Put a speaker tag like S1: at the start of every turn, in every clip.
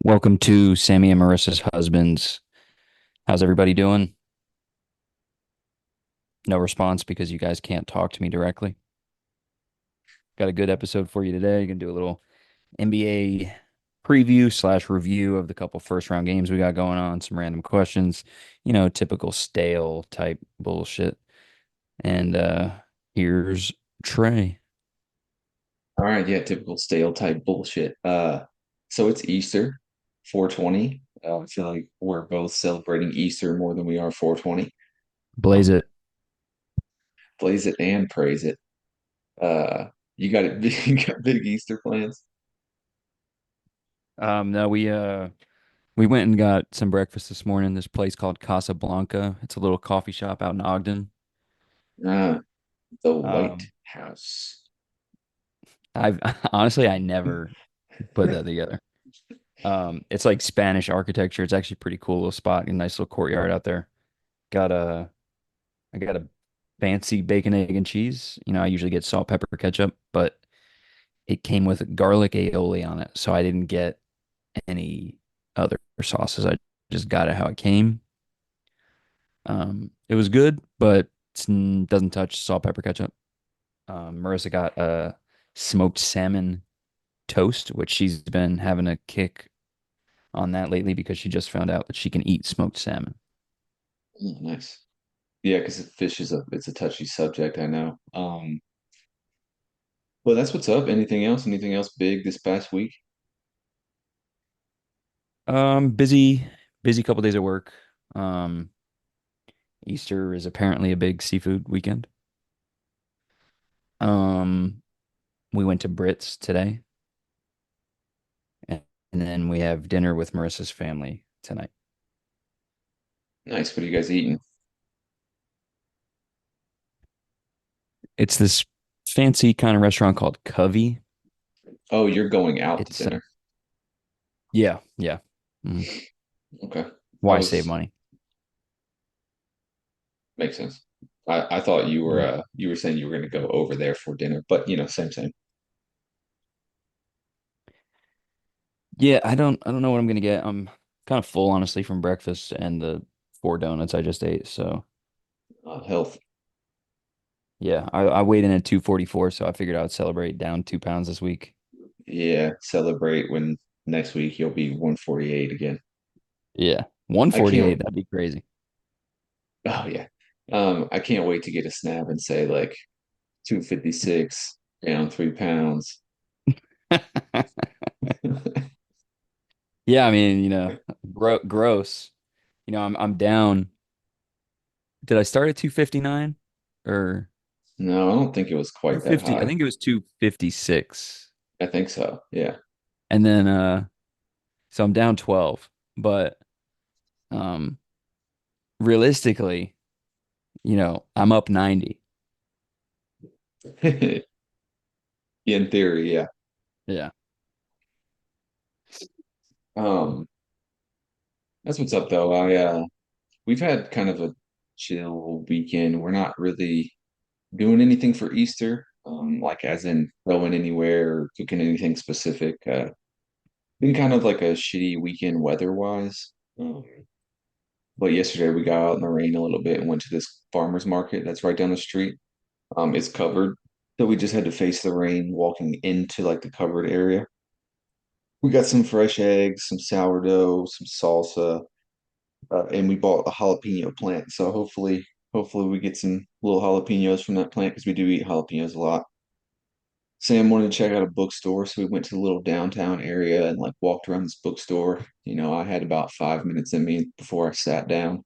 S1: Welcome to Sammy and Marissa's husbands. How's everybody doing? No response because you guys can't talk to me directly. Got a good episode for you today. You can do a little NBA preview slash review of the couple first round games we got going on, some random questions, typical stale type bullshit. And here's Trey.
S2: All right, yeah, typical stale type bullshit. So it's Easter, 420. I feel like we're both celebrating Easter more than we are 420.
S1: Blaze
S2: Um,
S1: it.
S2: blaze it and praise it. Uh, you got it. You got big Easter plans?
S1: No, we went and got some breakfast this morning. This place called Casablanca. It's a little coffee shop out in Ogden.
S2: Uh, the White
S1: Um,
S2: House.
S1: I've honestly I never put that together. It's like Spanish architecture. It's actually a pretty cool little spot, a nice little courtyard out there. Got a I got a fancy bacon, egg, and cheese. I usually get salt, pepper, ketchup, but it came with garlic aioli on it, so I didn't get any other sauces. I just got it how it came. It was good, but it doesn't touch salt, pepper, ketchup. Marissa got a smoked salmon toast, which she's been having a kick on that lately because she just found out that she can eat smoked salmon.
S2: Oh, nice. Yeah, because fish is a touchy subject, I know. Well, that's what's up. Anything else? Anything else big this past week?
S1: Busy couple days at work. Um, Easter is apparently a big seafood weekend. Um, we went to Brits today, and, and then we have dinner with Marissa's family tonight.
S2: Nice. What are you guys eating?
S1: It's this fancy kind of restaurant called Covey.
S2: Oh, you're going out to
S1: It's
S2: dinner.
S1: yeah, yeah. Mm.
S2: Okay. I
S1: Why save
S2: was
S1: money?
S2: Makes sense. I thought
S1: Mm.
S2: you were saying you were going to go over there for dinner, but same.
S1: Yeah, I don't know what I'm gonna get. I'm kind of full, honestly, from breakfast and the four donuts I just ate. So
S2: Health.
S1: yeah, I weighed in at 244, so I figured I would celebrate down 2 pounds this week.
S2: Yeah, celebrate when next week you'll be 148 again.
S1: Yeah.
S2: I can't.
S1: 148, that'd be crazy.
S2: Oh yeah. I can't wait to get a snap and say like 256 down 3 pounds.
S1: Yeah, I mean, gross. I'm down. Did I start at 259 or
S2: No, I don't think it was quite that
S1: 250? I
S2: high.
S1: think it was 256.
S2: I think so. Yeah.
S1: And then so I'm down 12, but um realistically, I'm up 90.
S2: In theory, yeah.
S1: Yeah.
S2: Um, that's what's up though. We've had kind of a chill weekend. We're not really doing anything for Easter, like as in going anywhere or cooking anything specific. Been kind of like a shitty weekend weather-wise. But yesterday we got out in the rain a little bit and went to this farmer's market that's right down the street. It's covered, so we just had to face the rain walking into like the covered area. We got some fresh eggs, some sourdough, some salsa, and we bought a jalapeno plant. So hopefully we get some little jalapenos from that plant because we do eat jalapenos a lot. Sam wanted to check out a bookstore, so we went to the little downtown area and like walked around this bookstore. I had about 5 minutes in me before I sat down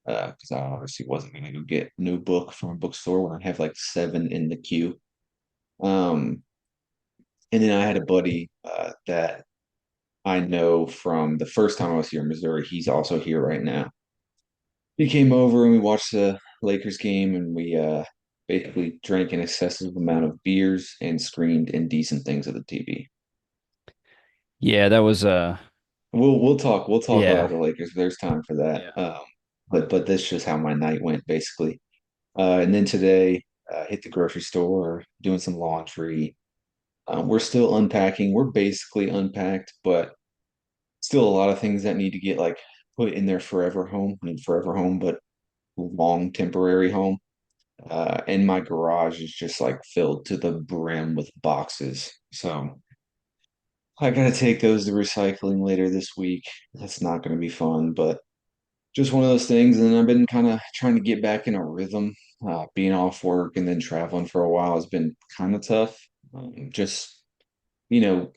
S2: because I obviously wasn't going to go get a new book from a bookstore when I have like seven in the queue. Um, and then I had a buddy that I know from the first time I was here in Missouri. He's also here right now. He came over and we watched the Lakers game and we basically drank an excessive amount of beers and screamed indecent things at the TV.
S1: Yeah, that was
S2: We'll talk about
S1: yeah.
S2: the Lakers. There's time for that.
S1: Yeah.
S2: But that's just how my night went basically. And then today, hit the grocery store, doing some laundry. We're still unpacking. We're basically unpacked, but still a lot of things that need to get like put in their forever home. I mean, forever home, but long temporary home. And my garage is just like filled to the brim with boxes. So I gotta take those to recycling later this week. That's not gonna be fun, but just one of those things. And I've been kind of trying to get back in a rhythm. Being off work and then traveling for a while has been kind of tough. Just, you know,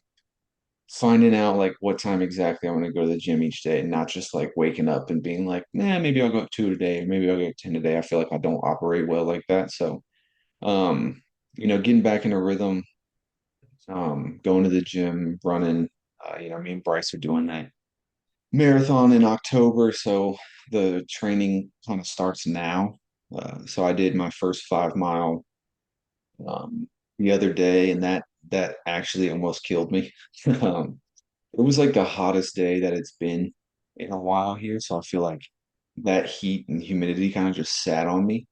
S2: finding out like what time exactly I want to go to the gym each day and not just like waking up and being like, nah, maybe I'll go up two today, maybe I'll go 10 today. I feel like I don't operate well like that. So, um, getting back in a rhythm, going to the gym, running, me and Bryce are doing that marathon in October. So the training kind of starts now. So I did my first 5 mile um, the other day, and that actually almost killed me. Um, it was like the hottest day that it's been in a while here, so I feel like that heat and humidity kind of just sat on me.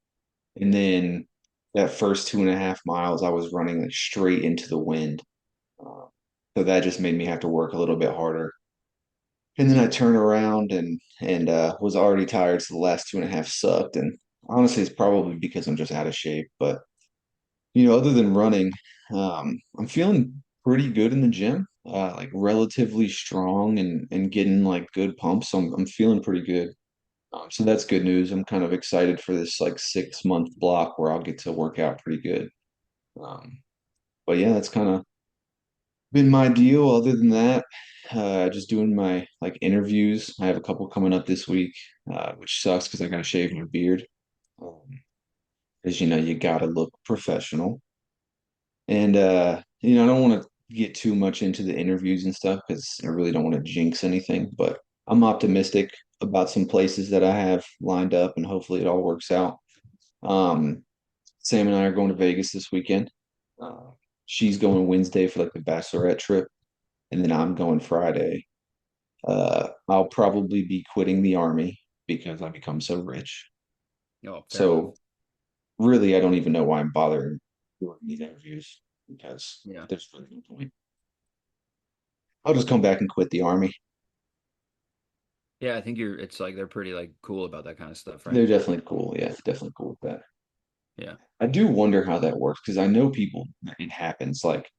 S2: And then that first 2.5 miles, I was running like straight into the wind. Uh, so that just made me have to work a little bit harder. And then I turned around and was already tired, so the last 2.5 sucked. And honestly, it's probably because I'm just out of shape. But other than running, I'm feeling pretty good in the gym, like relatively strong and getting like good pumps. So I'm feeling pretty good. So that's good news. I'm kind of excited for this like 6 month block where I'll get to work out pretty good. Um, but yeah, that's kind of been my deal. Other than that, just doing my like interviews. I have a couple coming up this week, which sucks because I got to shave my beard. Um, as you got to look professional. And I don't want to get too much into the interviews and stuff because I really don't want to jinx anything, but I'm optimistic about some places that I have lined up and hopefully it all works out. Um, Sam and I are going to Vegas this weekend. Uh, she's going Wednesday for like the bachelorette trip, and then I'm going Friday. I'll probably be quitting the army because I become so rich.
S1: Oh, fair enough.
S2: So really, I don't even know why I'm bothering doing these interviews because
S1: Yeah.
S2: there's really no point. I'll just come back and quit the army.
S1: Yeah, I think it's like they're pretty like cool about that kind of stuff, right?
S2: They're definitely cool. Yeah, definitely cool with that.
S1: Yeah.
S2: I do wonder how that works because I know people, it happens. Like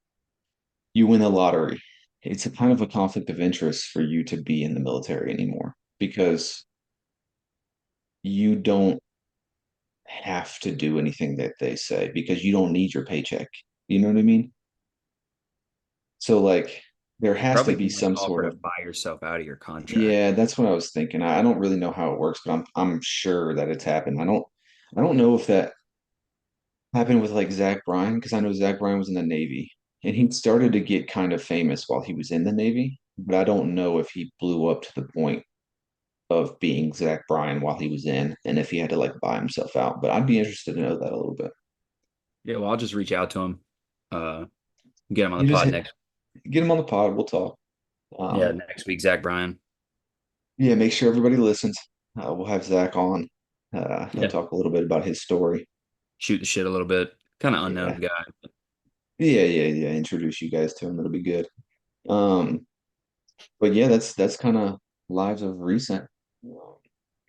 S2: you win the lottery, it's a kind of a conflict of interest for you to be in the military anymore because you don't have to do anything that they say because you don't need your paycheck. You know what I mean? So like there has to
S1: Probably
S2: be
S1: can like
S2: some
S1: offer
S2: sort
S1: to
S2: of
S1: buy yourself out of your contract.
S2: yeah, that's what I was thinking. I don't really know how it works, but I'm sure that it's happened. I don't know if that happened with like Zach Bryan because I know Zach Bryan was in the Navy and he started to get kind of famous while he was in the Navy, but I don't know if he blew up to the point of being Zach Bryan while he was in and if he had to like buy himself out. But I'd be interested to know that a little bit.
S1: Yeah, well, I'll just reach out to him. Uh, get him on
S2: You
S1: the
S2: just
S1: pod next.
S2: get him on the pod. We'll talk.
S1: Yeah,
S2: Um,
S1: next week, Zach Bryan.
S2: yeah, make sure everybody listens. We'll have Zach on. He'll
S1: Yeah,
S2: talk a little bit about his story.
S1: shoot the shit a little bit. Kind of unknown
S2: Yeah,
S1: guy.
S2: yeah. Introduce you guys to him. It'll be good. Um, but yeah, that's kind of lives of recent.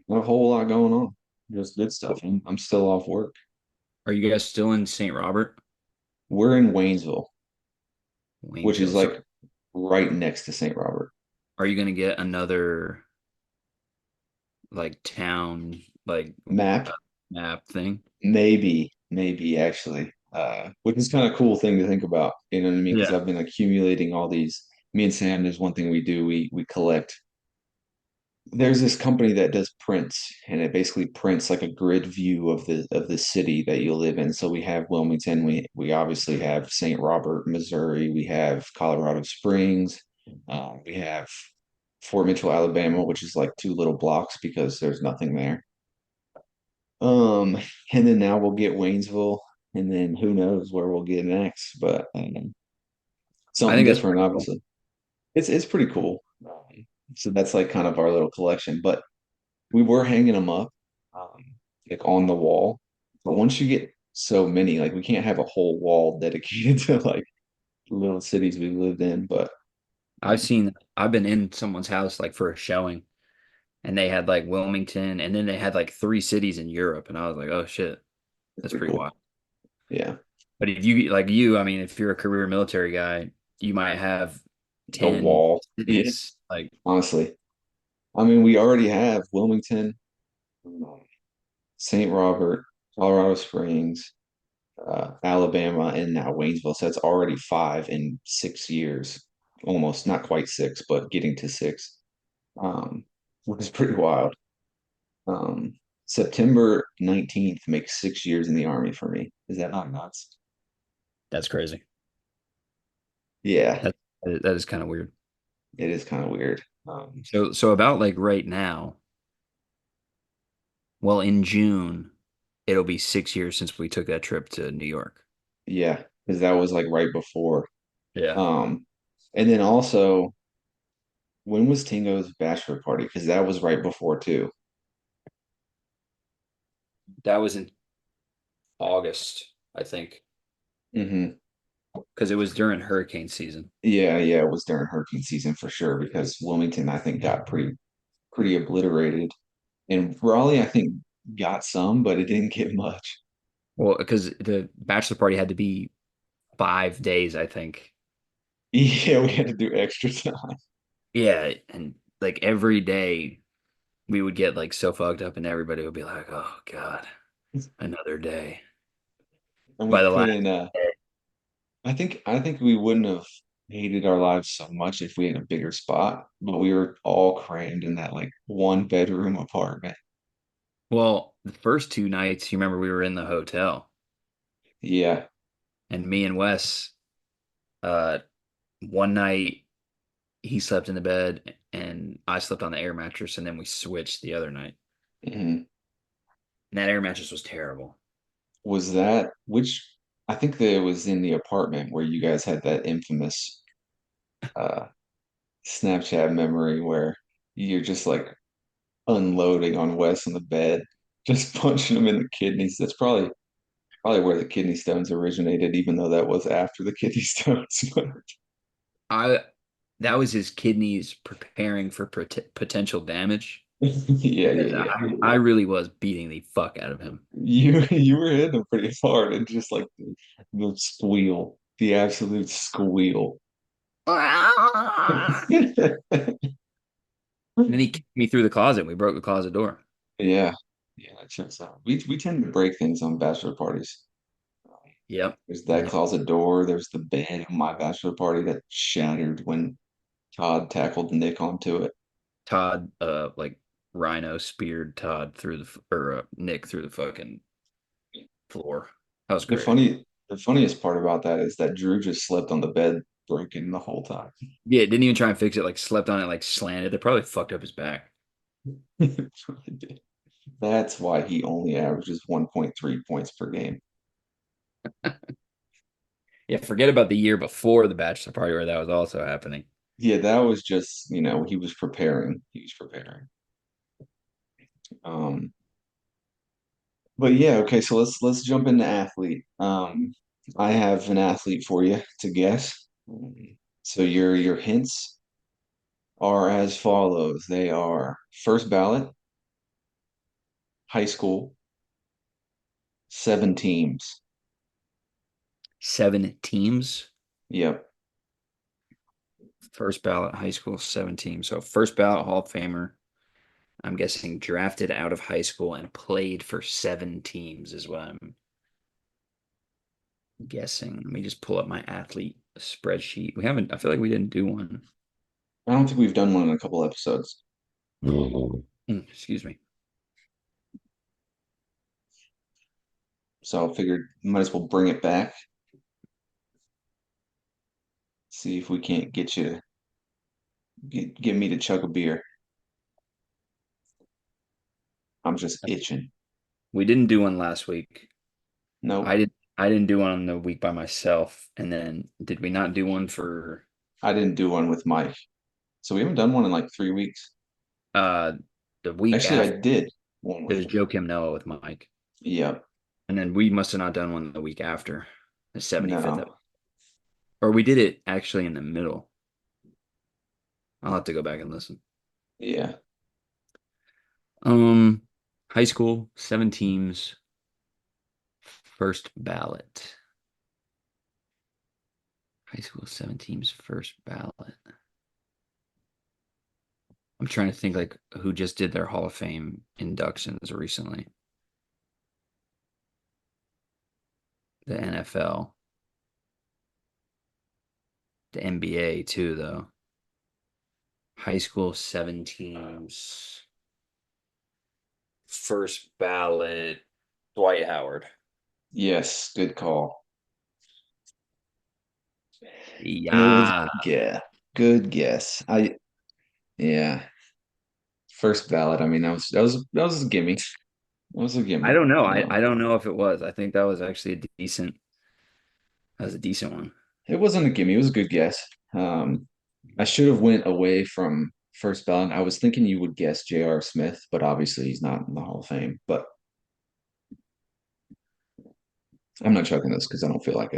S2: Not a whole lot going on. Just good stuff. I'm still off work.
S1: Are you guys still in St. Robert?
S2: We're in Waynesville, which is
S1: Waynesville. So
S2: like right next to St. Robert.
S1: are you gonna get another like town like
S2: Map,
S1: uh, map thing?
S2: maybe actually, which is kind of cool thing to think about. You know what I mean? Because
S1: Yeah.
S2: I've been accumulating all these. Me and Sam, there's one thing we do. We collect there's this company that does prints and it basically prints like a grid view of the city that you live in. So we have Wilmington, we obviously have St. Robert, Missouri, we have Colorado Springs, we have Fort Mitchell, Alabama, which is like two little blocks because there's nothing there. Um, and then now we'll get Waynesville, and then who knows where we'll get next, but
S1: I
S2: something
S1: think that's
S2: different,
S1: pretty cool.
S2: obviously. It's pretty cool. So that's like kind of our little collection, but we were hanging them up um, like on the wall. But once you get so many, like we can't have a whole wall dedicated to like little cities we lived in. But
S1: I've
S2: um,
S1: seen I've been in someone's house like for a showing, and they had like Wilmington, and then they had like three cities in Europe, and I was like, oh shit,
S2: It's
S1: that's
S2: pretty
S1: pretty
S2: cool.
S1: wild.
S2: Yeah.
S1: But if you like you, I mean, if you're a career military guy, you might have
S2: The
S1: 10
S2: wall. Yeah.
S1: cities. Like,
S2: Honestly. I mean, we already have Wilmington, um, St. Robert, Colorado Springs, Alabama, and now Waynesville. So that's already five in 6 years. Almost, not quite six, but getting to six, which is pretty wild. Um, September 19th makes 6 years in the Army for me. Is that not nuts?
S1: that's crazy.
S2: Yeah,
S1: That that is kind of weird.
S2: it is kind of weird.
S1: So about like right now, well, in June, it'll be 6 years since we took that trip to New York.
S2: Yeah, because that was like right before.
S1: Yeah.
S2: Um, and then also, when was Tingo's bachelor party? Because that was right before too.
S1: That was in August, I think,
S2: Hmm.
S1: because it was during hurricane season.
S2: Yeah, yeah, it was during hurricane season for sure because Wilmington, I think, got pretty obliterated. And Raleigh, I think, got some, but it didn't get much.
S1: Well, because the bachelor party had to be 5 days, I think.
S2: Yeah, we had to do extra time.
S1: Yeah, and like every day we would get like so fucked up, and everybody would be like, "Oh God, another day."
S2: And we
S1: By the last
S2: couldn't I think we wouldn't have hated our lives so much if we had a bigger spot, but we were all crammed in that like one bedroom apartment.
S1: Well, the first two nights, you remember we were in the hotel,
S2: Yeah.
S1: and me and Wes, uh, one night he slept in the bed, and I slept on the air mattress, and then we switched the other night.
S2: Mhm.
S1: And that air mattress was terrible.
S2: Was that which I think that it was in the apartment where you guys had that infamous uh Snapchat memory where you're just like unloading on Wes in the bed, just punching him in the kidneys. That's probably where the kidney stones originated, even though that was after the kidney stones.
S1: I That was his kidneys preparing for potential damage.
S2: Yeah, yeah,
S1: 'Cause
S2: yeah.
S1: I really was beating the fuck out of him.
S2: You were hitting him pretty hard and just like the squeal, the absolute squeal.
S1: And then he kicked me through the closet. We broke the closet door.
S2: Yeah, yeah, that checks out. We tend to break things on bachelor parties.
S1: Yep.
S2: There's that
S1: Yep.
S2: closet door. There's the bed on my bachelor party that shattered when Todd tackled Nick onto it.
S1: Todd, like Rhino speared Todd through or Nick through the fucking floor. That was
S2: The
S1: great.
S2: funny, the funniest part about that is that Drew just slept on the bed broken the whole time.
S1: Yeah, didn't even try and fix it. Like slept on it, like slanted. It probably fucked up his back.
S2: That's why he only averages 1.3 points per game.
S1: Yeah, forget about the year before the bachelor party where that was also happening.
S2: Yeah, that was just, he was preparing. He was preparing. Um, but yeah, okay, so let's jump into athlete. I have an athlete for you to guess. So your hints are as follows. They are first ballot, high school, 7 teams.
S1: 7 teams.
S2: Yep.
S1: First ballot high school, 7 teams. So first ballot Hall of Famer. I'm guessing drafted out of high school and played for 7 teams is what I'm guessing. Let me just pull up my athlete spreadsheet. We haven't, I feel like we didn't do one.
S2: I don't think we've done one in a couple episodes.
S1: Excuse me.
S2: So I figured might as well bring it back. See if we can't get you to get me to chug a beer. I'm just itching.
S1: We didn't do one last week. I
S2: Nope.
S1: did I didn't do one the week by myself. And then did we not do one for
S2: I didn't do one with Mike. So we haven't done one in like 3 weeks.
S1: uh the week
S2: Actually, I
S1: after?
S2: did one
S1: It
S2: with
S1: was
S2: him.
S1: Joe Noah with Mike.
S2: Yep.
S1: And then we must have not done one the week after the 75th
S2: No.
S1: episode. Or we did it actually in the middle. I'll have to go back and listen.
S2: Yeah.
S1: Um, High school, 7 teams, first ballot. High school, 7 teams, first ballot. I'm trying to think like who just did their Hall of Fame inductions recently. The NFL, the NBA too, though. High school, 7 teams, first ballot. Dwight Howard.
S2: Yes, good call.
S1: Yeah.
S2: Good guess. Good guess. Yeah. First ballot. I mean, that was a gimme. That was a
S1: I
S2: gimme.
S1: don't know. I don't know if it was. I think that was actually a decent. That was a decent one.
S2: It wasn't a gimme. It was a good guess. I should have went away from first ballot. I was thinking you would guess J.R. Smith, but obviously he's not in the Hall of Fame. But I'm not chucking this because I don't feel like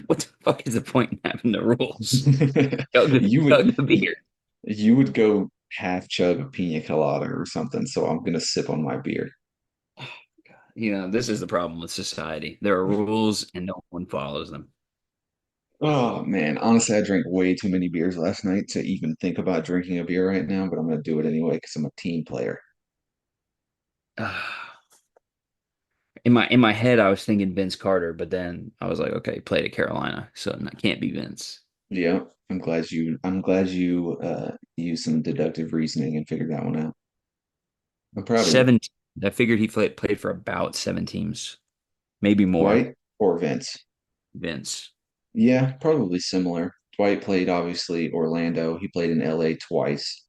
S1: What the fuck is the point in having the rules?
S2: it. You would
S1: Chug the beer.
S2: you would go half chug a pina colada or something. So I'm gonna sip on my beer.
S1: This is the problem with society. There are rules and no one follows them.
S2: Oh man, honestly, I drank way too many beers last night to even think about drinking a beer right now, but I'm gonna do it anyway because I'm a team player.
S1: In my head, I was thinking Vince Carter, but then I was like, okay, he played at Carolina, so it can't be Vince.
S2: Yeah, I'm glad you used some deductive reasoning and figured that one out. I'm proud of you.
S1: 7. I figured he played for about 7 teams, maybe more.
S2: Dwight or Vince?
S1: Vince.
S2: Yeah, probably similar. Dwight played obviously Orlando. He played in LA twice.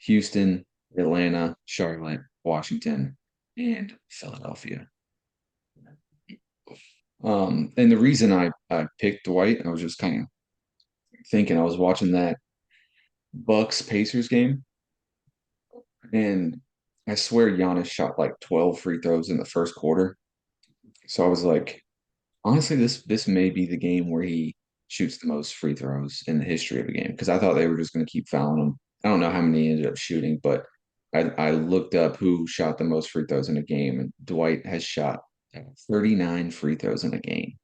S2: Houston, Atlanta, Charlotte, Washington, and Philadelphia. And the reason I picked Dwight, I was just kind of thinking, I was watching that Bucks Pacers game, and I swear Giannis shot like 12 free throws in the first quarter. So I was like, honestly, this may be the game where he shoots the most free throws in the history of the game because I thought they were just going to keep fouling him. I don't know how many he ended up shooting, but I looked up who shot the most free throws in a game, and Dwight has shot 39 free throws in a game,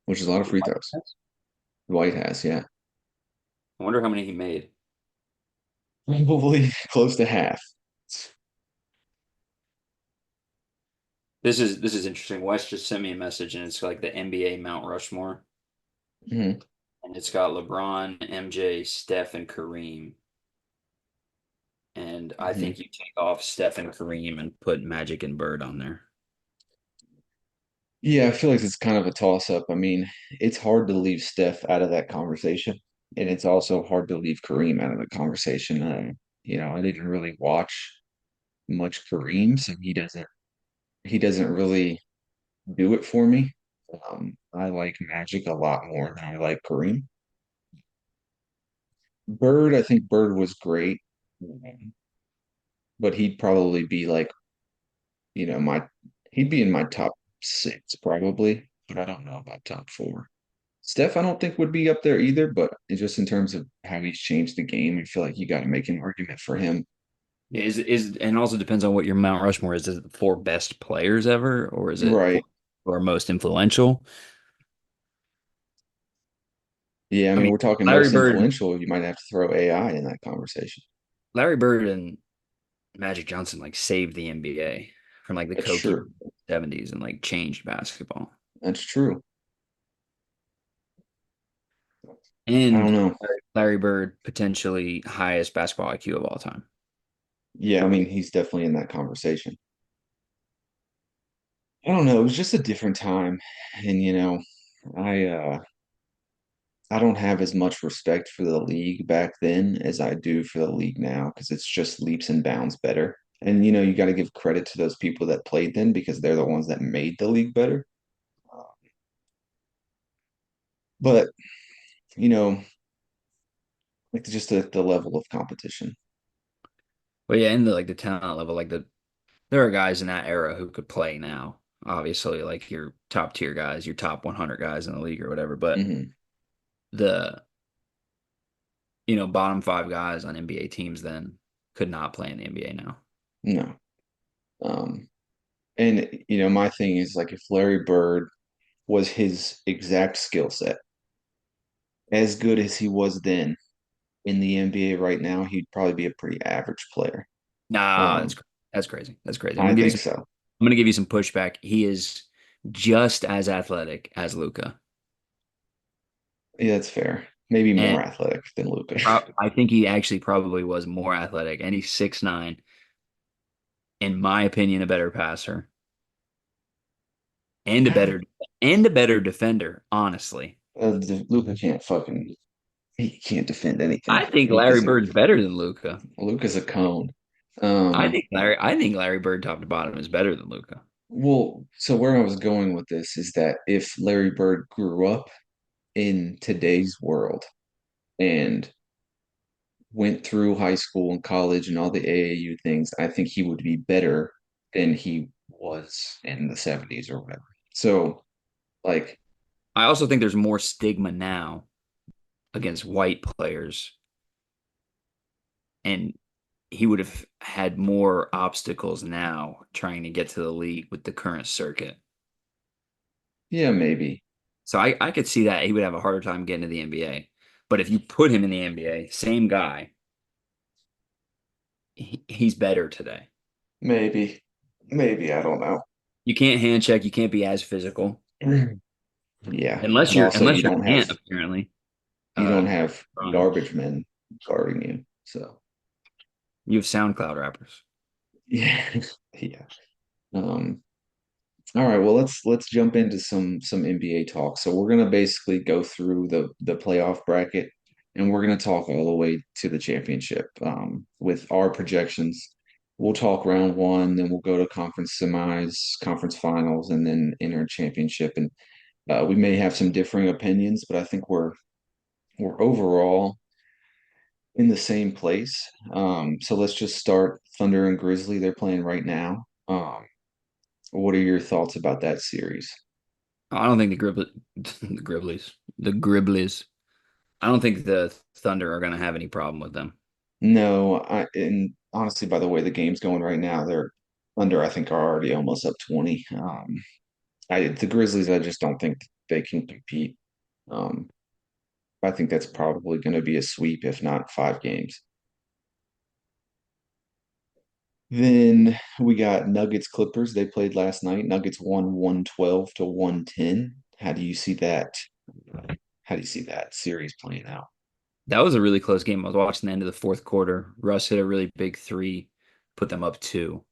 S2: which is a lot of free throws. Dwight has, yeah,
S1: I wonder how many he made.
S2: probably close to half.
S1: This is interesting. Wes just sent me a message, and it's like the NBA Mount Rushmore,
S2: Mhm.
S1: and it's got LeBron, MJ, Steph, and Kareem. And I
S2: Mhm.
S1: think you take off Steph and Kareem and put Magic and Bird on there.
S2: Yeah, I feel like it's kind of a toss up. I mean, it's hard to leave Steph out of that conversation, and it's also hard to leave Kareem out of the conversation. I didn't really watch much Kareem, so he doesn't really do it for me. I like Magic a lot more than I like Kareem. Bird, I think Bird was great, but he'd probably be like, my he'd be in my top six probably, but I don't know about top four. Steph, I don't think would be up there either, but just in terms of how he's changed the game, I feel like you got to make an argument for him.
S1: Is and also depends on what your Mount Rushmore is. Is it the 4 best players ever, or is it four
S2: Right.
S1: or most influential?
S2: Yeah, I
S1: I
S2: mean,
S1: mean,
S2: we're talking
S1: Larry
S2: most
S1: Bird,
S2: influential. You might have to throw AI in that conversation.
S1: Larry Bird and Magic Johnson like saved the NBA from like the
S2: That's
S1: Kobe
S2: true.
S1: 70s and like changed basketball.
S2: That's true. I don't
S1: And
S2: know.
S1: Larry Bird potentially highest basketball IQ of all time.
S2: Yeah, I mean, he's definitely in that conversation. I don't know. It was just a different time. And, I don't have as much respect for the league back then as I do for the league now because it's just leaps and bounds better. And you got to give credit to those people that played then because they're the ones that made the league better. Uh, But, you know, like just the level of competition.
S1: But yeah, in the talent level, there are guys in that era who could play now. obviously like your top tier guys, your top 100 guys in the league or whatever, but
S2: Hmm.
S1: the bottom five guys on NBA teams then could not play in the NBA now.
S2: No. Um, and my thing is like if Larry Bird was his exact skill set, as good as he was then in the NBA right now, he'd probably be a pretty average player.
S1: Nah,
S2: Um,
S1: that's crazy. That's crazy.
S2: I think so.
S1: I'm gonna give you some pushback. He is just as athletic as Luca.
S2: Yeah, that's fair. Maybe
S1: And
S2: more athletic than Luca.
S1: I think he actually probably was more athletic, and he's 6'9", in my opinion, a better passer and a better defender, honestly.
S2: Luca can't fucking he can't defend anything.
S1: I think Larry
S2: Luca's a
S1: Bird's better than Luca.
S2: Luca's a cone. Um,
S1: I think Larry Bird top to bottom is better than Luca.
S2: well, so where I was going with this is that if Larry Bird grew up in today's world and went through high school and college and all the AAU things, I think he would be better than he was in the 70s or whatever. So, like,
S1: I also think there's more stigma now against white players, and he would have had more obstacles now trying to get to the league with the current circuit.
S2: yeah, maybe,
S1: So I could see that he would have a harder time getting to the NBA. But if you put him in the NBA, same guy, he's better today.
S2: maybe, maybe, I don't know.
S1: You can't hand check, you can't be as physical
S2: Yeah, and also
S1: unless you're Ant, apparently.
S2: you don't
S1: Uh,
S2: have
S1: Ron,
S2: garbage men guarding you. So,
S1: you have SoundCloud rappers.
S2: yeah, yeah. Um, All right, well let's jump into some NBA talk. So we're gonna basically go through the playoff bracket, and we're gonna talk all the way to the championship with our projections. We'll talk round one, then we'll go to conference semis, conference finals, and then enter championship. And we may have some differing opinions, but I think we're overall in the same place. So let's just start Thunder and Grizzly. They're playing right now. What are your thoughts about that series?
S1: I don't think the Griblies, the Griblies. I don't think the Thunder are going to have any problem with them.
S2: No, and honestly, by the way the game's going right now, they're under, I think, are already almost up 20. The Grizzlies, I just don't think they can compete. Um, I think that's probably going to be a sweep, if not 5 games. Then we got Nuggets Clippers. They played last night. Nuggets won 112 to 110. How do you see that series playing out?
S1: That was a really close game. I was watching the end of the fourth quarter. Russ hit a really big three, put them up two.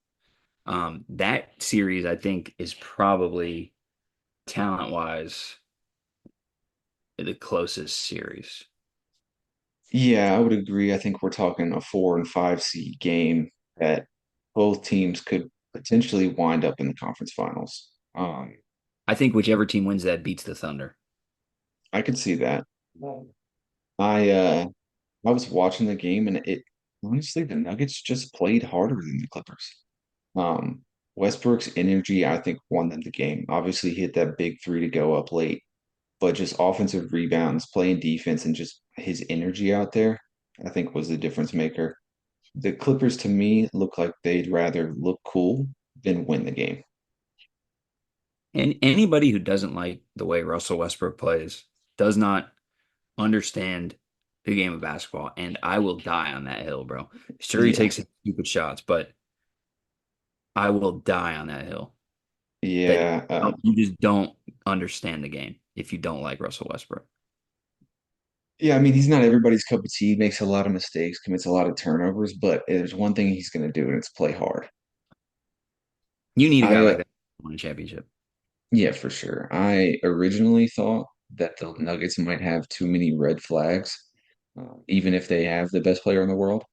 S1: That series, I think, is probably talent wise the closest series.
S2: Yeah, I would agree. I think we're talking a 4 and 5 seed game that both teams could potentially wind up in the conference finals.
S1: I think whichever team wins that beats the Thunder.
S2: I could see that. I uh I was watching the game and it honestly the Nuggets just played harder than the Clippers. Um Westbrook's energy, I think, won them the game. Obviously, he hit that big three to go up late, but just offensive rebounds, playing defense, and just his energy out there, I think was the difference maker. The Clippers to me look like they'd rather look cool than win the game.
S1: And anybody who doesn't like the way Russell Westbrook plays does not understand the game of basketball. And I will die on that hill, bro. Sure, he
S2: Yeah.
S1: takes some stupid shots, but I will die on that hill. That
S2: Yeah.
S1: you just don't understand the game if you don't like Russell Westbrook.
S2: Yeah, I mean, he's not everybody's cup of tea. He makes a lot of mistakes, commits a lot of turnovers, but there's one thing he's going to do, and it's play hard.
S1: You need a guy
S2: I
S1: like that to win a championship.
S2: Yeah, for sure. I originally thought that the Nuggets might have too many red flags, even if they have the best player in the world.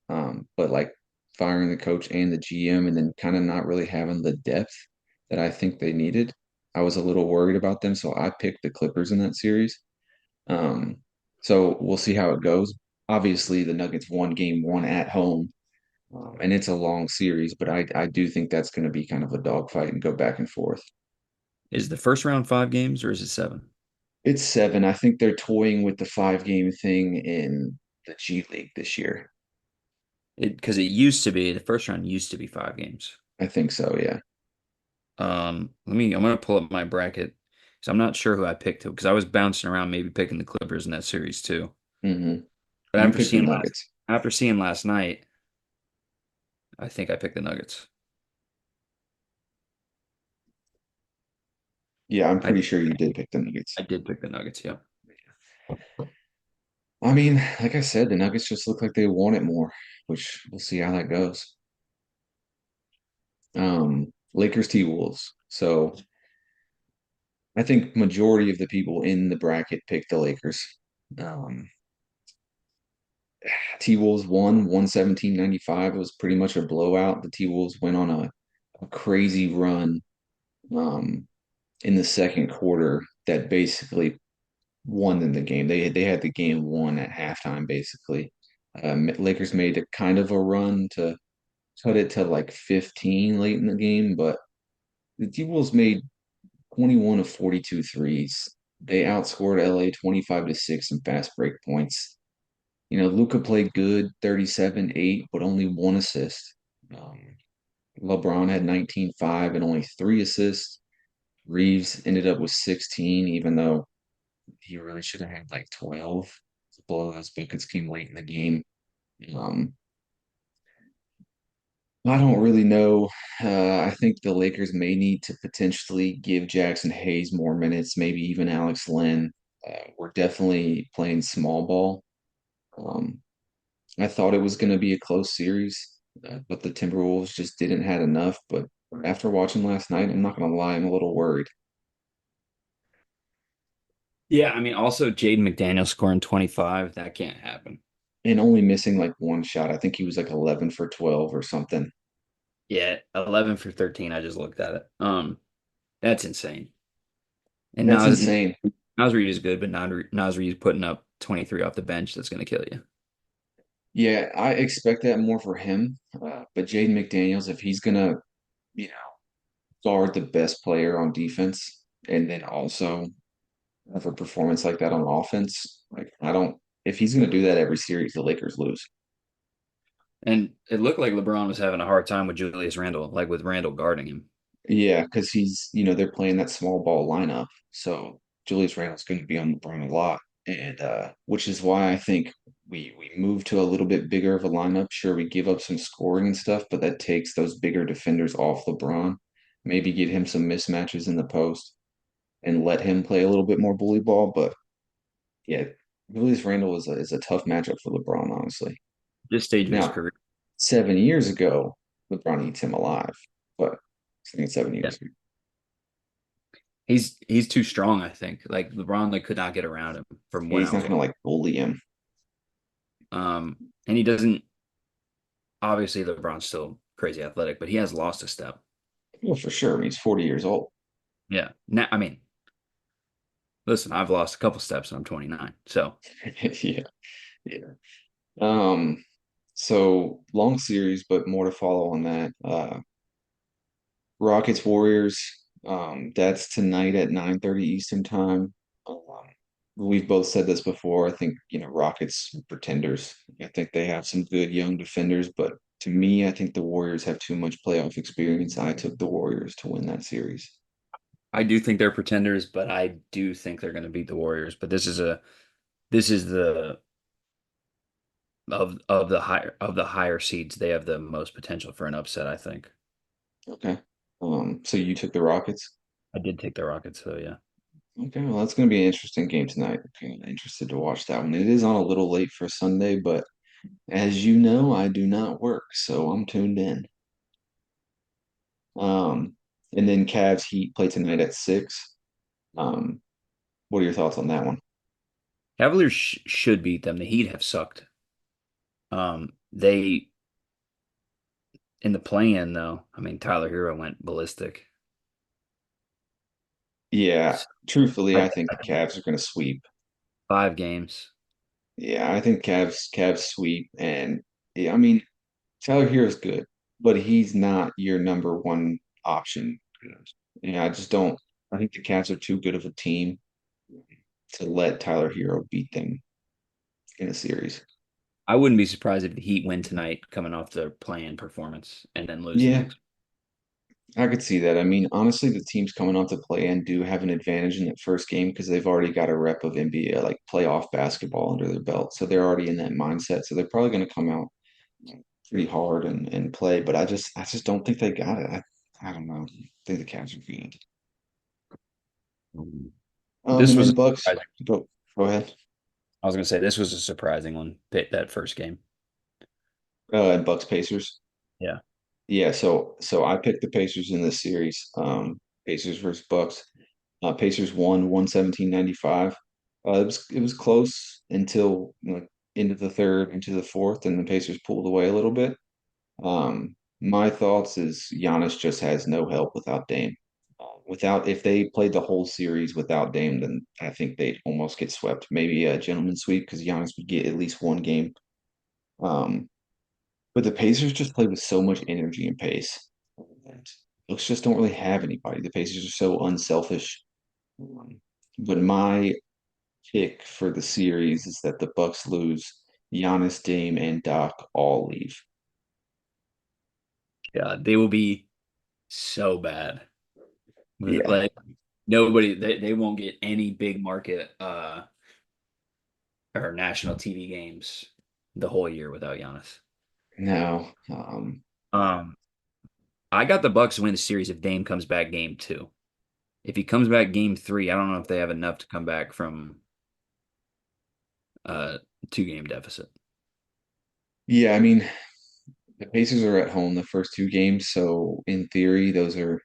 S2: But like firing the coach and the GM and then kind of not really having the depth that I think they needed, I was a little worried about them. So I picked the Clippers in that series. So we'll see how it goes. Obviously, the Nuggets won game one at home. And it's a long series, but I do think that's going to be kind of a dogfight and go back and forth.
S1: Is the first round 5 games or is it 7?
S2: It's seven. I think they're toying with the 5 game thing in the G League this year.
S1: Because it used to be the first round used to be 5 games.
S2: I think so, yeah.
S1: I'm gonna pull up my bracket because I'm not sure who I picked because I was bouncing around maybe picking the Clippers in that series too.
S2: hmm
S1: But
S2: You picked the Nuggets.
S1: after seeing last night, I think I picked the Nuggets.
S2: Yeah, I'm
S1: I
S2: pretty sure you did pick the
S1: I
S2: Nuggets.
S1: did pick the Nuggets, yeah.
S2: I mean, like I said, the Nuggets just look like they want it more, which we'll see how that goes. Lakers T-Wolves. So I think majority of the people in the bracket picked the Lakers. Um, T-Wolves won 117-95. It was pretty much a blowout. The T-Wolves went on a crazy run um, in the second quarter that basically won them the game. They had the game won at halftime, basically. Lakers made a kind of a run to cut it to like 15 late in the game, but the T-Wolves made 21 of 42 threes. They outscored LA 25-6 in fast break points. Luca played good, 37, 8, but only one assist. Um, LeBron had 19, 5, and only 3 assists. Reeves ended up with 16, even though he really should have had like 12. A blow those buckets came late in the game. Um, I don't really know. I think the Lakers may need to potentially give Jackson Hayes more minutes, maybe even Alex Len. We're definitely playing small ball. Um, I thought it was going to be a close series, but the Timberwolves just didn't had enough. But after watching last night, I'm not going to lie, I'm a little worried.
S1: Yeah, I mean, also Jaden McDaniel scoring 25, that can't happen.
S2: And only missing like one shot. I think he was like 11 for 12 or something.
S1: Yeah, 11 for 13. I just looked at it. That's insane. And
S2: That's insane.
S1: Naz Reid is good, but Naz Reid is putting up 23 off the bench. That's going to kill you.
S2: Yeah, I expect that more for him. But Jaden McDaniels, if he's gonna, you know, guard the best player on defense and then also have a performance like that on offense, like I don't if he's gonna do that every series, the Lakers lose.
S1: And it looked like LeBron was having a hard time with Julius Randle, like with Randle guarding him.
S2: Yeah, because they're playing that small ball lineup. So Julius Randle's going to be on LeBron a lot. And which is why I think we move to a little bit bigger of a lineup. Sure, we give up some scoring and stuff, but that takes those bigger defenders off LeBron. Maybe get him some mismatches in the post and let him play a little bit more bully ball. But yeah, Julius Randle is a tough matchup for LeBron, honestly.
S1: This stage of his
S2: Now,
S1: career.
S2: 7 years ago, LeBron eats him alive, but I think it's 7 years
S1: Yeah.
S2: ago.
S1: He's too strong, I think. Like LeBron like could not get around him from
S2: Yeah,
S1: when
S2: he's
S1: I
S2: not
S1: was
S2: gonna
S1: watching.
S2: like bully him.
S1: And he doesn't obviously LeBron's still crazy athletic, but he has lost a step.
S2: Well, for sure. I mean, he's 40 years old.
S1: Yeah. Now, I mean, listen, I've lost a couple steps and I'm 29. So
S2: Yeah, yeah. Um, so long series, but more to follow on that. Rockets Warriors. That's tonight at 9:30 Eastern time. Um, we've both said this before. I think, Rockets pretenders. I think they have some good young defenders, but to me, I think the Warriors have too much playoff experience. I took the Warriors to win that series.
S1: I do think they're pretenders, but I do think they're going to beat the Warriors. But this is the of the higher seeds, they have the most potential for an upset, I think.
S2: Okay. So you took the Rockets?
S1: I did take the Rockets, so yeah.
S2: Okay, well, that's going to be an interesting game tonight. Okay, interested to watch that one. It is on a little late for Sunday, but as you know, I do not work, so I'm tuned in. Um, and then Cavs Heat play tonight at 6. Um, what are your thoughts on that one?
S1: Cavaliers should beat them. The Heat have sucked. They in the play-in though. I mean, Tyler Hero went ballistic.
S2: Yeah,
S1: So
S2: truthfully,
S1: I
S2: I
S1: think
S2: think the Cavs are going to sweep.
S1: 5 games.
S2: Yeah, I think Cavs sweep, and yeah, I mean, Tyler Hero's good, but he's not your number one option. Yeah, I just don't. I think the Cats are too good of a team to let Tyler Hero beat them in a series.
S1: I wouldn't be surprised if the Heat win tonight, coming off the play-in performance, and then lose the
S2: Yeah,
S1: next.
S2: I could see that. I mean, honestly, the teams coming off the play-in do have an advantage in that first game because they've already got a rep of NBA, like playoff basketball under their belt. So they're already in that mindset. So they're probably going to come out pretty hard and play. But I just don't think they got it. I don't know. I think the Cavs are good.
S1: This
S2: And
S1: was
S2: then
S1: a
S2: Bucks.
S1: surprising.
S2: Go ahead.
S1: I was gonna say this was a surprising one. That first game.
S2: And Bucks Pacers.
S1: Yeah.
S2: Yeah, so I picked the Pacers in this series. Pacers versus Bucks. Pacers won 117-95. It was close until into the third, into the fourth, and the Pacers pulled away a little bit. My thoughts is Giannis just has no help without Dame. Without if they played the whole series without Dame, then I think they'd almost get swept. Maybe a gentleman's sweep because Giannis would get at least one game. Um, but the Pacers just play with so much energy and pace. And Bucks just don't really have anybody. The Pacers are so unselfish. Um, but my pick for the series is that the Bucks lose. Giannis, Dame, and Doc all leave.
S1: Yeah, they will be so bad.
S2: Yeah.
S1: Like nobody, they won't get any big market or national TV games the whole year without Giannis.
S2: No.
S1: Um, I got the Bucks to win the series if Dame comes back game two. If he comes back game three, I don't know if they have enough to come back from a 2 game deficit.
S2: Yeah, I mean, the Pacers are at home the first two games, so in theory, those are,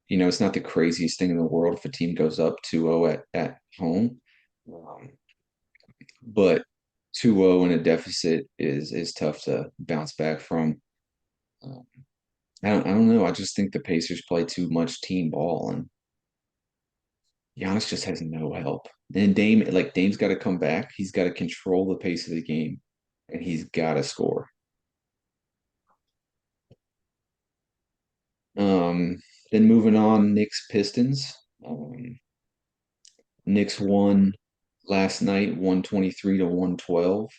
S2: it's not the craziest thing in the world if a team goes up 2-0 at home. Um, but 2-0 in a deficit is tough to bounce back from. Um, I don't know. I just think the Pacers play too much team ball, and Giannis just has no help. And Dame's got to come back. He's got to control the pace of the game, and he's got to score. Um, then moving on, Knicks Pistons. Knicks won last night, 123 to 112.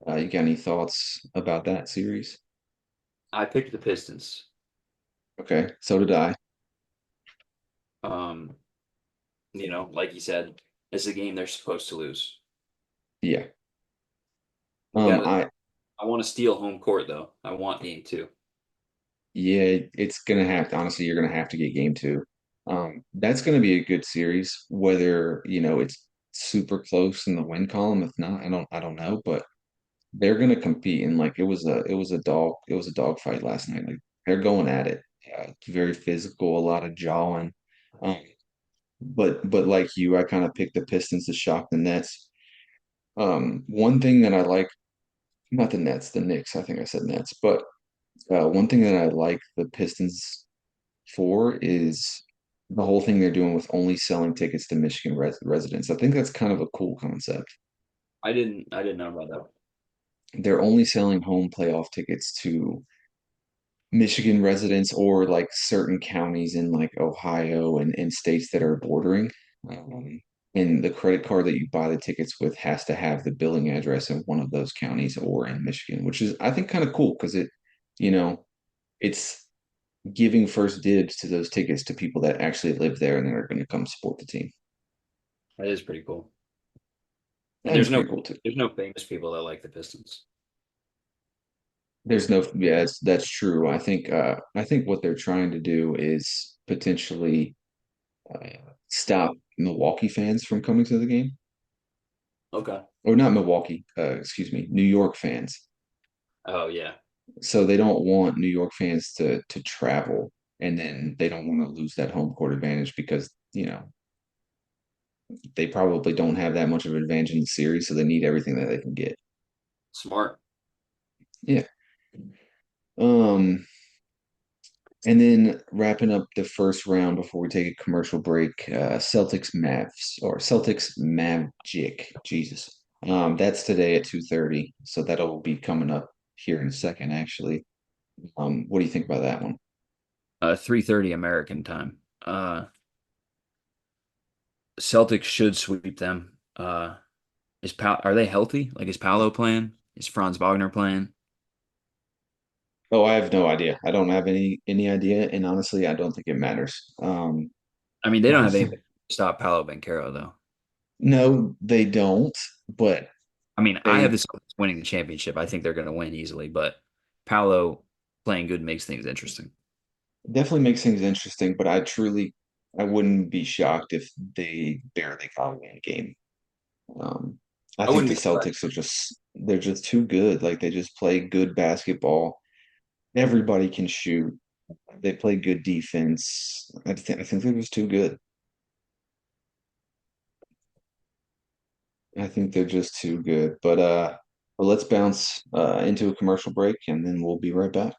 S2: You got any thoughts about that series?
S1: I picked the Pistons.
S2: Okay, so did I.
S1: Um, like you said, it's a game they're supposed to lose.
S2: Yeah.
S1: We got to.
S2: I
S1: I want to steal home court though. I want game two.
S2: Yeah, it's gonna have to, honestly, you're gonna have to get game two. That's gonna be a good series, whether, it's super close in the win column. If not, I don't know, but they're gonna compete and like it was a dog fight last night. Like they're going at it. It's very physical, a lot of jawing. Um, but like you, I kind of picked the Pistons to shock the Nets. One thing that I like, not the Nets, the Knicks, I think I said Nets, but one thing that I like the Pistons for is the whole thing they're doing with only selling tickets to Michigan residents. I think that's kind of a cool concept.
S1: I didn't know about that.
S2: They're only selling home playoff tickets to Michigan residents or like certain counties in like Ohio and states that are bordering. Um, and the credit card that you buy the tickets with has to have the billing address in one of those counties or in Michigan, which is I think kind of cool because you know, it's giving first dibs to those tickets to people that actually live there and that are going to come support the team.
S1: That is pretty cool.
S2: I
S1: And
S2: think it's pretty cool too.
S1: there's no famous people that like the Pistons.
S2: There's no, yeah, that's true. I think what they're trying to do is potentially uh, stop Milwaukee fans from coming to the game,
S1: Okay.
S2: or not Milwaukee, excuse me, New York fans.
S1: Oh yeah.
S2: So they don't want New York fans to travel, and then they don't want to lose that home court advantage because they probably don't have that much of an advantage in the series, so they need everything that they can get.
S1: Smart.
S2: Yeah. Um, and then wrapping up the first round before we take a commercial break, Celtics Mavs or Celtics Magic. Jesus. That's today at 2:30. So that'll be coming up here in a second, actually. What do you think about that one?
S1: 3:30 American time. Celtics should sweep them. Are they healthy? Like, is Paolo playing? Is Franz Wagner playing?
S2: Oh, I have no idea. I don't have any idea, and honestly, I don't think it matters.
S1: I mean, they don't have
S2: Last
S1: anybody to stop Paolo Banchero though.
S2: No, they don't, but
S1: I mean, I have
S2: they
S1: the Celtics winning the championship. I think they're going to win easily, but Paolo playing good makes things interesting.
S2: definitely makes things interesting. But I wouldn't be shocked if they barely got one game. Um, I
S1: I
S2: think
S1: wouldn't
S2: the
S1: be surprised.
S2: Celtics they're just too good. Like they just play good basketball. Everybody can shoot. They play good defense. I think they're just too good. I think they're just too good. But let's bounce into a commercial break and then we'll be right back.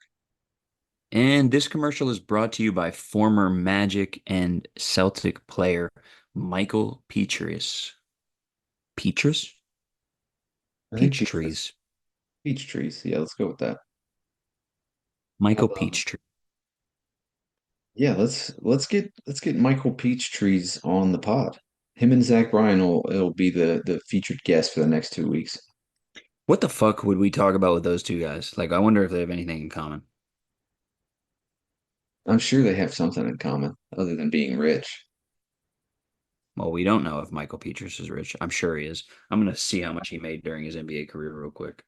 S1: And this commercial is brought to you by former Magic and Celtic player Michael Petrus. Petrus?
S2: I think
S1: Peach trees.
S2: peach trees. Yeah, let's go with that.
S1: Michael
S2: Um,
S1: Peach.
S2: yeah, let's get Michael Peachtrees on the pod. Him and Zach Bryan will be the featured guest for the next 2 weeks.
S1: What the fuck would we talk about with those two guys? Like, I wonder if they have anything in common.
S2: I'm sure they have something in common other than being rich.
S1: Well, we don't know if Michael Petrus is rich. I'm sure he is. I'm gonna see how much he made during his NBA career real quick.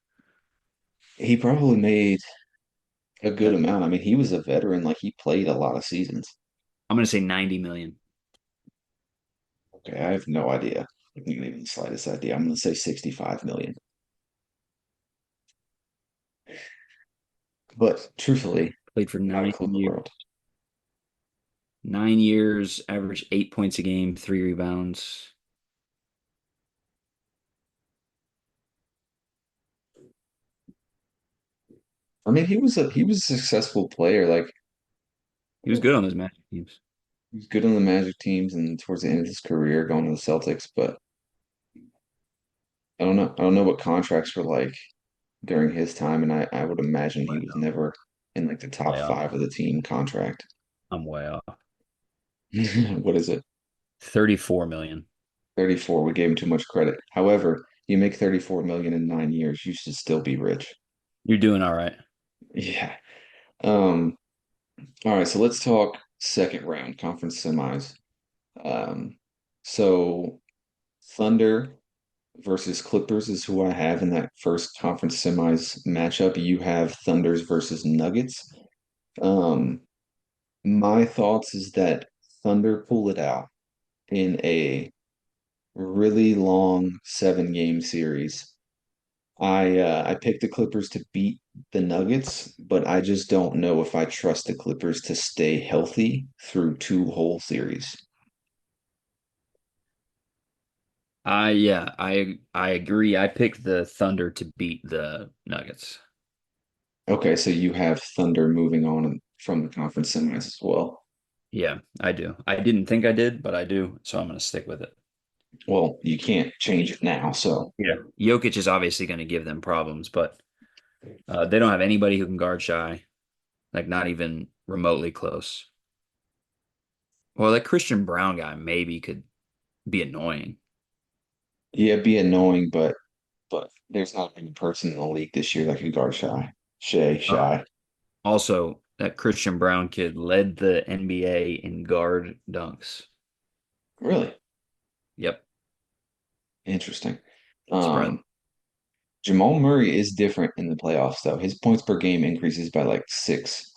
S2: He probably made a good
S1: Uh,
S2: amount. I mean, he was a veteran, like he played a lot of seasons.
S1: I'm gonna say 90 million.
S2: Okay, I have no idea. I can't even the slightest idea. I'm gonna say 65 million. But truthfully,
S1: Played for
S2: not a
S1: nine
S2: clue in the
S1: years.
S2: world.
S1: 9 years, averaged 8 points a game, 3 rebounds.
S2: I mean, he was a successful player. Like
S1: He was good on those Magic teams.
S2: he was good on the Magic teams and towards the end of his career going to the Celtics, but I don't know. I don't know what contracts were like during his time, and I would imagine
S1: Way
S2: he was
S1: off.
S2: never in like the top
S1: Way off.
S2: five of the team contract.
S1: I'm way off.
S2: What is it?
S1: 34 million.
S2: 34. We gave him too much credit. However, you make 34 million in 9 years, you should still be rich.
S1: You're doing all right.
S2: Yeah. Um, all right, so let's talk second round conference semis. Um, so Thunder versus Clippers is who I have in that first conference semis matchup. You have Thunders versus Nuggets. Um, my thoughts is that Thunder pull it out in a really long 7 game series. I picked the Clippers to beat the Nuggets, but I just don't know if I trust the Clippers to stay healthy through two whole series.
S1: I agree. I picked the Thunder to beat the Nuggets.
S2: Okay, so you have Thunder moving on from the conference semis as well.
S1: Yeah, I do. I didn't think I did, but I do, so I'm gonna stick with it.
S2: Well, you can't change it now, so
S1: Yeah. Jokic is obviously going to give them problems, but they don't have anybody who can guard Shy, like not even remotely close. Well, that Christian Brown guy maybe could be annoying.
S2: yeah, it'd be annoying, but there's not a person in the league this year that can guard
S1: Uh,
S2: Shy.
S1: Also, that Christian Brown kid led the NBA in guard dunks.
S2: Really
S1: Yep.
S2: interesting.
S1: Surprise.
S2: Um, Jamal Murray is different in the playoffs, though. His points per game increases by like 6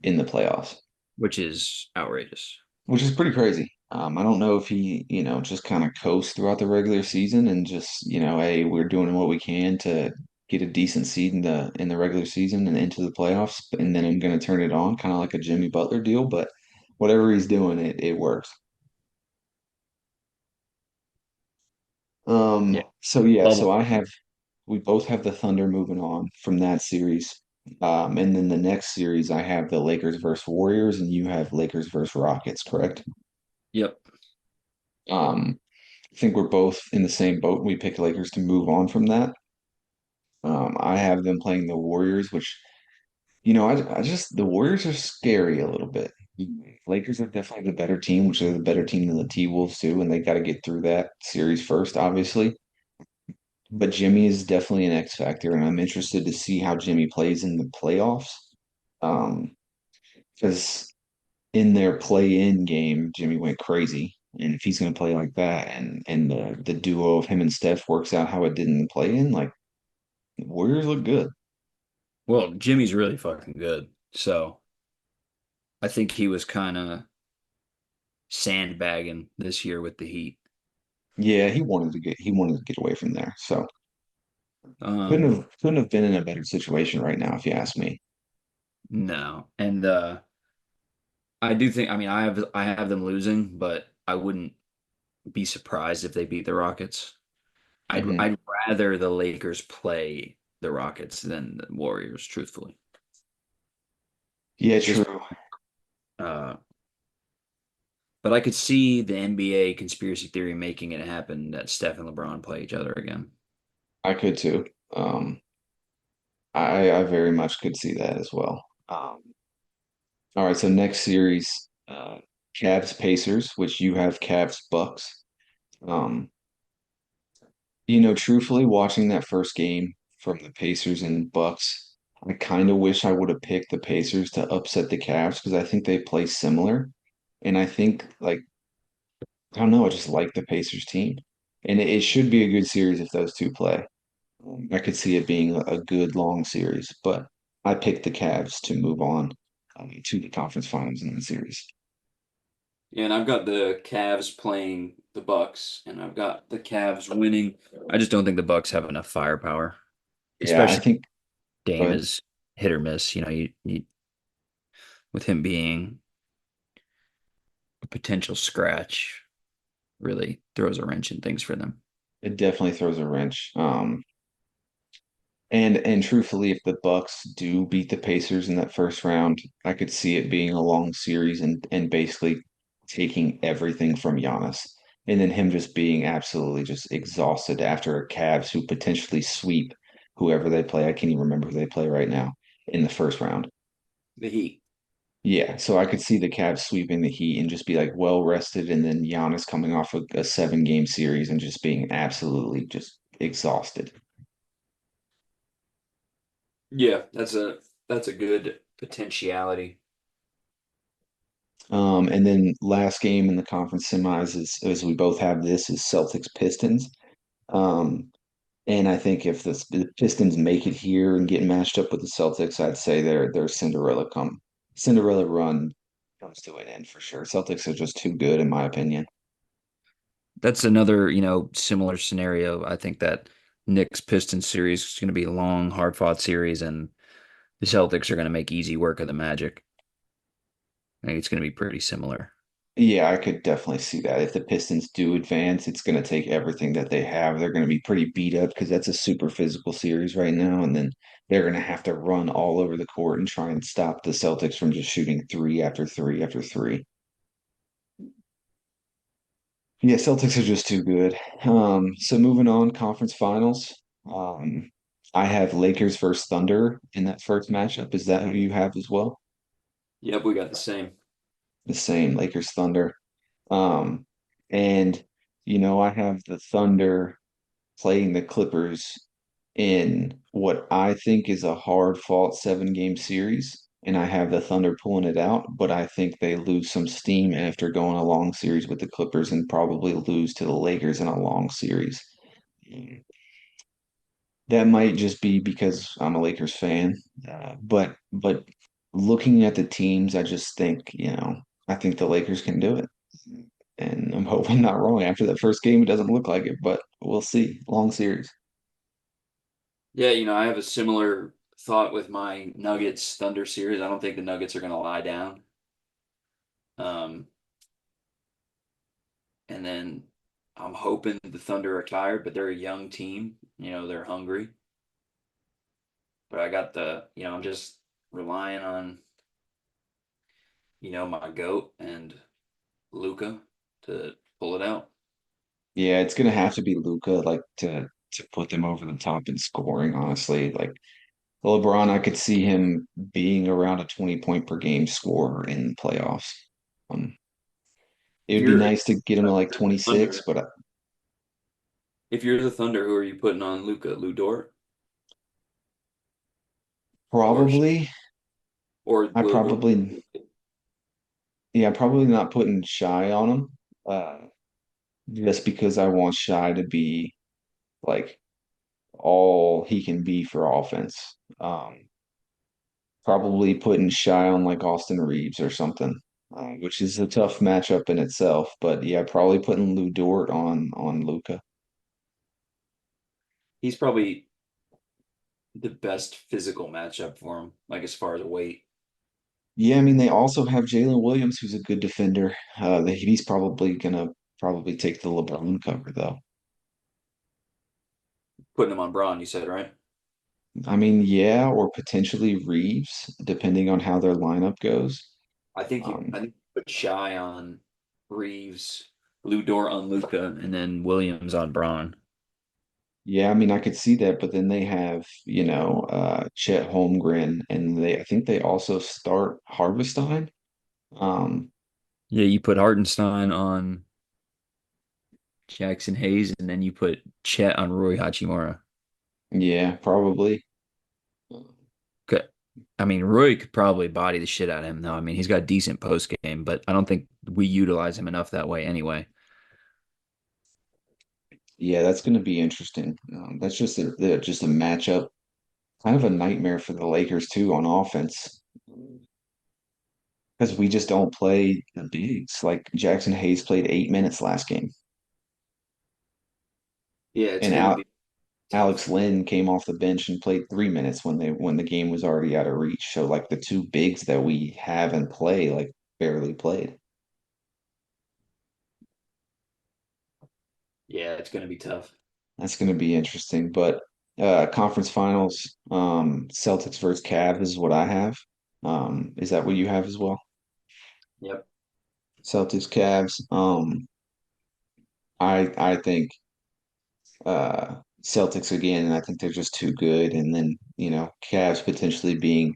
S2: in the playoffs,
S1: Which is outrageous.
S2: which is pretty crazy. I don't know if he, just kind of coasts throughout the regular season and just, hey, we're doing what we can to get a decent seed in the regular season and into the playoffs, and then I'm going to turn it on, kind of like a Jimmy Butler deal. But whatever he's doing, it works.
S1: Yeah.
S2: So yeah,
S1: Bubble.
S2: we both have the Thunder moving on from that series. And then the next series, I have the Lakers versus Warriors, and you have Lakers versus Rockets, correct?
S1: Yep.
S2: Um, I think we're both in the same boat. We picked Lakers to move on from that. I have them playing the Warriors, which I just the Warriors are scary a little bit. Lakers are definitely the better team, which are the better team than the T-Wolves too, and they got to get through that series first, obviously. But Jimmy is definitely an X factor, and I'm interested to see how Jimmy plays in the playoffs. Um, because in their play-in game, Jimmy went crazy, and if he's going to play like that, and the duo of him and Steph works out how it did in the play-in, like the Warriors look good.
S1: Well, Jimmy's really fucking good. So I think he was kind of sandbagging this year with the Heat.
S2: Yeah, he wanted to get away from there, so couldn't
S1: Um,
S2: have couldn't have been in a better situation right now, if you ask me.
S1: no. And I do think, I mean, I have them losing, but I wouldn't be surprised if they beat the Rockets. I'd
S2: Hmm.
S1: I'd rather the Lakers play the Rockets than the Warriors, truthfully.
S2: Yeah,
S1: Just
S2: true.
S1: uh but I could see the NBA conspiracy theory making it happen that Steph and LeBron play each other again.
S2: I could too. I very much could see that as well. All right, so next series, Cavs Pacers, which you have Cavs Bucks. Um, truthfully, watching that first game from the Pacers and Bucks, I kind of wish I would have picked the Pacers to upset the Cavs because I think they play similar. And I think, like, I don't know, I just like the Pacers team. And it should be a good series if those two play. I could see it being a good long series, but I picked the Cavs to move on to the conference finals in the series.
S1: Yeah, and I've got the Cavs playing the Bucks, and I've got the Cavs winning. I just don't think the Bucks have enough firepower,
S2: Yeah, I
S1: especially
S2: think,
S1: Dame
S2: but
S1: is hit or miss. With him being a potential scratch, really throws a wrench in things for them.
S2: it definitely throws a wrench. And truthfully, if the Bucks do beat the Pacers in that first round, I could see it being a long series and basically taking everything from Giannis. And then him just being absolutely just exhausted after a Cavs who potentially sweep whoever they play. I can't even remember who they play right now in the first round.
S1: The Heat.
S2: Yeah, so I could see the Cavs sweeping the Heat and just be like well rested, and then Giannis coming off a 7 game series and just being absolutely just exhausted.
S1: Yeah, that's a good potentiality.
S2: And then last game in the conference semis is, as we both have this, is Celtics Pistons. Um, and I think if the Pistons make it here and get matched up with the Celtics, I'd say their Cinderella run comes to an end for sure. Celtics are just too good in my opinion.
S1: That's another, similar scenario. I think that Knicks Pistons series is going to be a long, hard fought series, and the Celtics are going to make easy work of the Magic. I think it's going to be pretty similar.
S2: Yeah, I could definitely see that. If the Pistons do advance, it's going to take everything that they have. They're going to be pretty beat up because that's a super physical series right now. And then they're going to have to run all over the court and try and stop the Celtics from just shooting three after three after three. Yeah, Celtics are just too good. So moving on, conference finals. Um, I have Lakers versus Thunder in that first matchup. Is that who you have as well?
S1: Yep, we got the same.
S2: The same, Lakers Thunder. Um, and I have the Thunder playing the Clippers in what I think is a hard fought 7 game series. And I have the Thunder pulling it out, but I think they lose some steam after going a long series with the Clippers and probably lose to the Lakers in a long series. That might just be because I'm a Lakers fan, but looking at the teams, I just think I think the Lakers can do it, and I'm hoping I'm not wrong. After that first game, it doesn't look like it, but we'll see. Long series.
S1: Yeah, I have a similar thought with my Nuggets Thunder series. I don't think the Nuggets are going to lie down. Um, and then I'm hoping the Thunder are tired, but they're a young team. They're hungry. But I'm just relying on, my goat and Luca to pull it out.
S2: Yeah, it's gonna have to be Luca, like to put them over the top in scoring. Honestly, like LeBron, I could see him being around a 20 point per game scorer in the playoffs. Um, it
S1: If
S2: would be
S1: you're
S2: nice to get him to like 26,
S1: Thunder,
S2: but
S1: if you're the Thunder, who are you putting on Luca? Lou Dort or
S2: probably, I
S1: or
S2: probably, yeah, probably not putting Shy on him, uh, just because I want Shy to be like all he can be for offense. Probably putting Shy on like Austin Reeves or something, which is a tough matchup in itself. But yeah, probably putting Lou Dort on Luca.
S1: he's probably the best physical matchup for him, like as far as weight.
S2: Yeah, I mean they also have Jalen Williams, who's a good defender. He's probably gonna probably take the LeBron cover though.
S1: Putting him on Braun, you said, right?
S2: I mean, yeah, or potentially Reeves, depending on how their lineup goes.
S1: I
S2: Um,
S1: think you put Shy on Reeves, Lou Dort on Luca, and then Williams on Braun.
S2: yeah, I mean I could see that, but then they have, Chet Holmgren, and I think they also start Harvestein. Um,
S1: Yeah, you put Hartenstein on Jackson Hayes, and then you put Chet on Roy Hachimura.
S2: yeah, probably.
S1: Okay. I mean, Roy could probably body the shit out of him, though. I mean, he's got decent post game, but I don't think we utilize him enough that way anyway.
S2: Yeah, that's going to be interesting. That's just a matchup, kind of a nightmare for the Lakers too on offense, because we just don't play the bigs. Like Jackson Hayes played 8 minutes last game,
S1: Yeah, it's
S2: and
S1: going to be
S2: Alex
S1: tough.
S2: Lynn came off the bench and played 3 minutes when the game was already out of reach. So like the two bigs that we have in play like barely played.
S1: Yeah, it's going to be tough.
S2: That's going to be interesting. But conference finals, Celtics versus Cavs is what I have. Is that what you have as well?
S1: Yep.
S2: Celtics, Cavs. I think Celtics again, and I think they're just too good. And then, Cavs potentially being,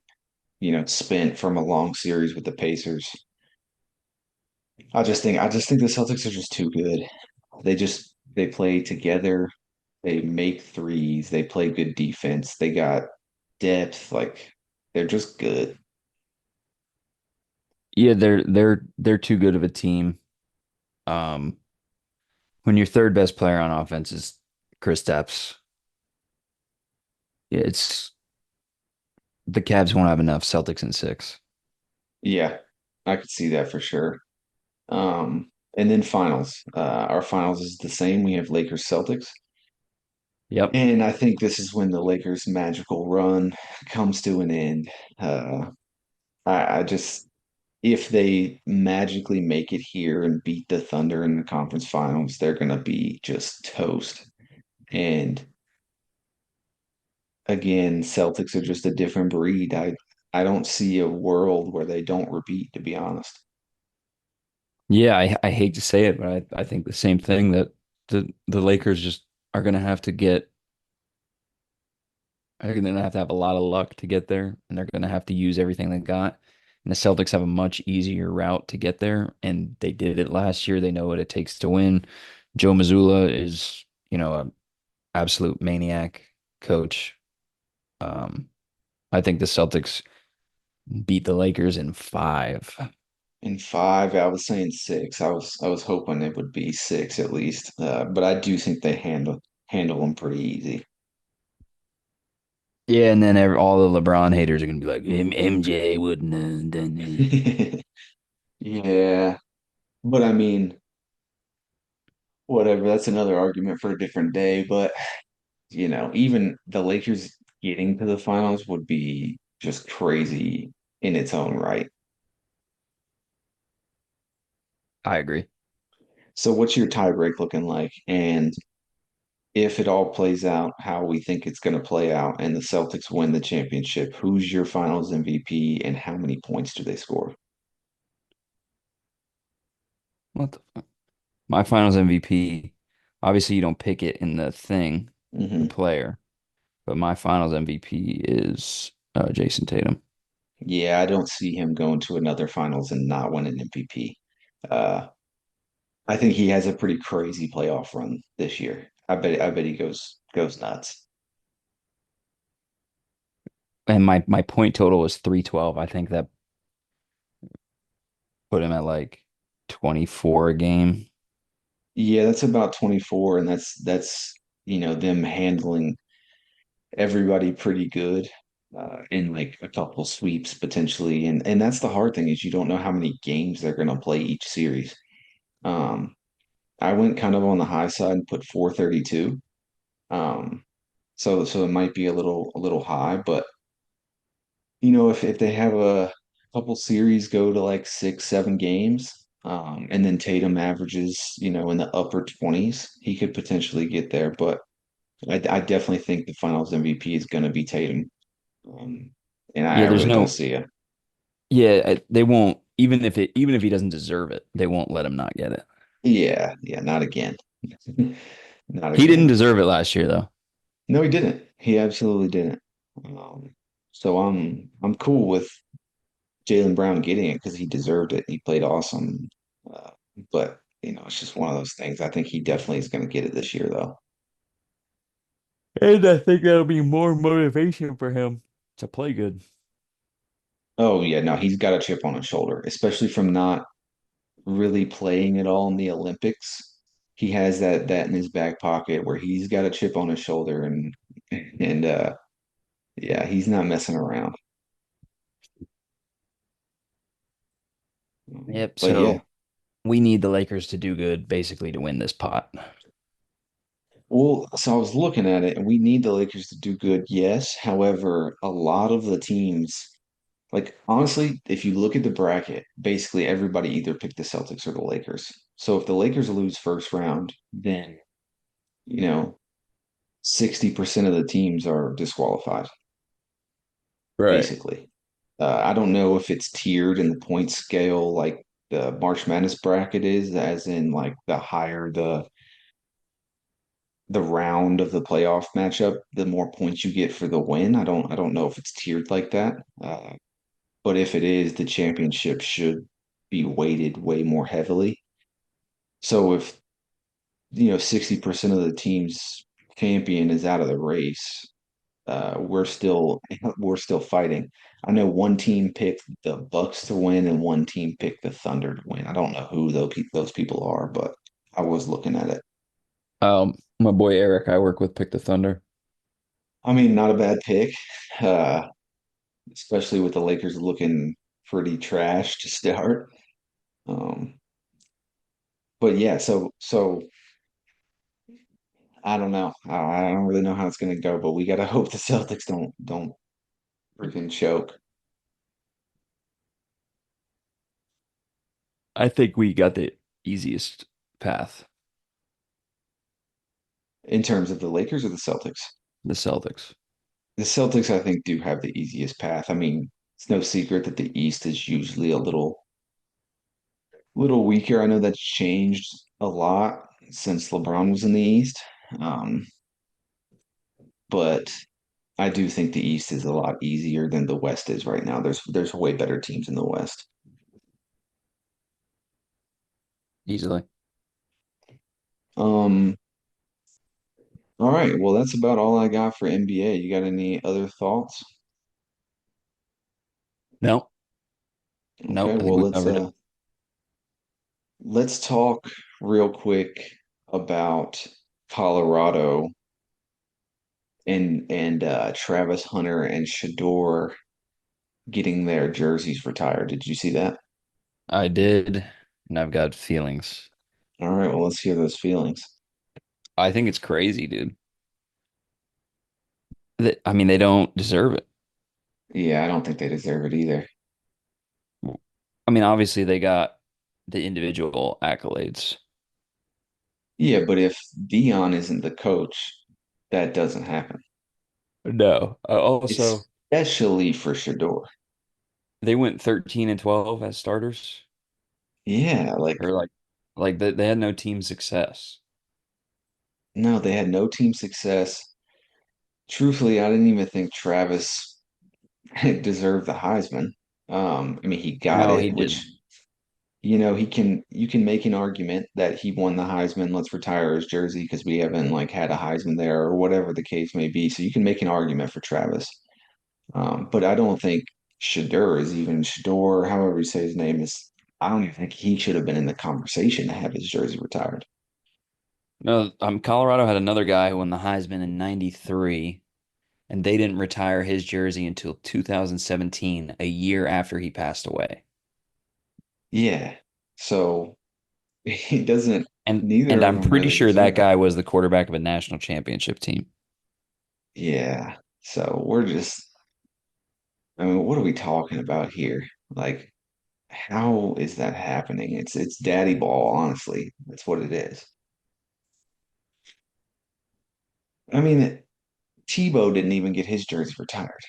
S2: spent from a long series with the Pacers. I just think the Celtics are just too good. They play together, they make threes, they play good defense, they got depth, like they're just good.
S1: Yeah, they're too good of a team. Um, when your third best player on offense is Chris Stapps, yeah, it's the Cavs won't have enough. Celtics in six.
S2: Yeah, I could see that for sure. And then finals. Our finals is the same. We have Lakers Celtics.
S1: Yep.
S2: And I think this is when the Lakers' magical run comes to an end. Uh, I just, if they magically make it here and beat the Thunder in the conference finals, they're going to be just toast. And again, Celtics are just a different breed. I don't see a world where they don't repeat, to be honest.
S1: Yeah, I hate to say it, but I think the same thing that the Lakers just are gonna have to get they're gonna have to have a lot of luck to get there, and they're gonna have to use everything they got. And the Celtics have a much easier route to get there, and they did it last year. They know what it takes to win. Joe Mazzulla is, a absolute maniac coach. Um, I think the Celtics beat the Lakers in five.
S2: In five, I was saying six. I was hoping it would be six at least. But I do think they handle them pretty easy.
S1: Yeah, and then all the LeBron haters are gonna be like, MJ wouldn't have done it.
S2: Yeah, but I mean, whatever. That's another argument for a different day. But even the Lakers getting to the finals would be just crazy in its own right.
S1: I agree.
S2: So, what's your tiebreak looking like? And if it all plays out how we think it's going to play out and the Celtics win the championship, who's your finals MVP and how many points do they score?
S1: What my finals MVP, obviously you don't pick it in the thing, the
S2: Hmm.
S1: player. but my Finals MVP is Jason Tatum.
S2: Yeah, I don't see him going to another finals and not winning MVP. Uh, I think he has a pretty crazy playoff run this year. I bet he goes nuts.
S1: And my point total was 312. I think that put him at like 24 a game.
S2: Yeah, that's about 24, and that's them handling everybody pretty good in like a couple sweeps potentially, and that's the hard thing is you don't know how many games they're going to play each series. Um, I went kind of on the high side and put 432. Um, so it might be a little high, but if they have a couple series go to like 6, 7 games, and then Tatum averages, in the upper 20s, he could potentially get there. But I definitely think the Finals MVP is going to be Tatum, um, and I
S1: Yeah, there's
S2: really don't
S1: no
S2: see it.
S1: yeah, they won't even if he doesn't deserve it, they won't let him not get it.
S2: Yeah, yeah, not again, not
S1: He didn't
S2: again.
S1: deserve it last year though.
S2: No, he didn't. He absolutely didn't. So I'm cool with Jaylen Brown getting it because he deserved it. He played awesome. Uh, but it's just one of those things. I think he definitely is going to get it this year, though.
S1: And I think that'll be more motivation for him to play good.
S2: Oh yeah, no, he's got a chip on his shoulder, especially from not really playing at all in the Olympics. He has that in his back pocket where he's got a chip on his shoulder, and yeah, he's not messing around.
S1: Yep.
S2: But yeah,
S1: So we need the Lakers to do good basically to win this pot.
S2: well, so I was looking at it, and we need the Lakers to do good, yes. However, a lot of the teams, like honestly, if you look at the bracket, basically everybody either picked the Celtics or the Lakers. So if the Lakers lose first round, then, you know, 60% of the teams are disqualified,
S1: Right.
S2: basically. I don't know if it's tiered in the point scale like the March Madness bracket is, as in like the higher the round of the playoff matchup, the more points you get for the win. I don't know if it's tiered like that. But if it is, the championship should be weighted way more heavily. So if 60% of the team's champion is out of the race, we're still we're still fighting. I know one team picked the Bucks to win and one team picked the Thunder to win. I don't know who those people are, but I was looking at it.
S1: My boy Eric, I work with, picked the Thunder.
S2: I mean, not a bad pick, uh, especially with the Lakers looking pretty trash to start. Um, but yeah, so I don't know. I don't really know how it's going to go, but we got to hope the Celtics don't freaking choke.
S1: I think we got the easiest path,
S2: In terms of the Lakers or the Celtics.
S1: the Celtics.
S2: The Celtics, I think, do have the easiest path. I mean, it's no secret that the East is usually a little weaker. I know that's changed a lot since LeBron was in the East. Um, but I do think the East is a lot easier than the West is right now. There's way better teams in the West.
S1: Easily.
S2: Um, all right. Well, that's about all I got for NBA. You got any other thoughts?
S1: No,
S2: Okay,
S1: nope. I think
S2: well
S1: we covered it.
S2: let's talk real quick about Colorado and Travis Hunter and Shador getting their jerseys retired. Did you see that?
S1: I did, and I've got feelings.
S2: All right, well, let's hear those feelings.
S1: I think it's crazy, dude. I mean, they don't deserve it.
S2: Yeah, I don't think they deserve it either.
S1: I mean, obviously they got the individual accolades.
S2: Yeah, but if Dion isn't the coach, that doesn't happen.
S1: No. Also,
S2: Especially for Shador.
S1: they went 13 and 12 as starters,
S2: Yeah,
S1: or like they had no team success.
S2: no, they had no team success. truthfully, I didn't even think Travis deserved the Heisman. I mean, he got
S1: No, he
S2: it, which
S1: didn't.
S2: he can you can make an argument that he won the Heisman. Let's retire his jersey because we haven't like had a Heisman there or whatever the case may be. So you can make an argument for Travis. But I don't think Shador, however you say his name is. I don't even think he should have been in the conversation to have his jersey retired.
S1: No, Colorado had another guy who won the Heisman in '93, and they didn't retire his jersey until 2017, a year after he passed away.
S2: Yeah. So he doesn't.
S1: And
S2: Neither of
S1: I'm
S2: them
S1: pretty
S2: really
S1: sure
S2: deserve
S1: that
S2: that.
S1: guy was the quarterback of a national championship team.
S2: Yeah. So we're just. I mean, what are we talking about here? Like, how is that happening? It's daddy ball, honestly. That's what it is. I mean, Tebow didn't even get his jersey retired.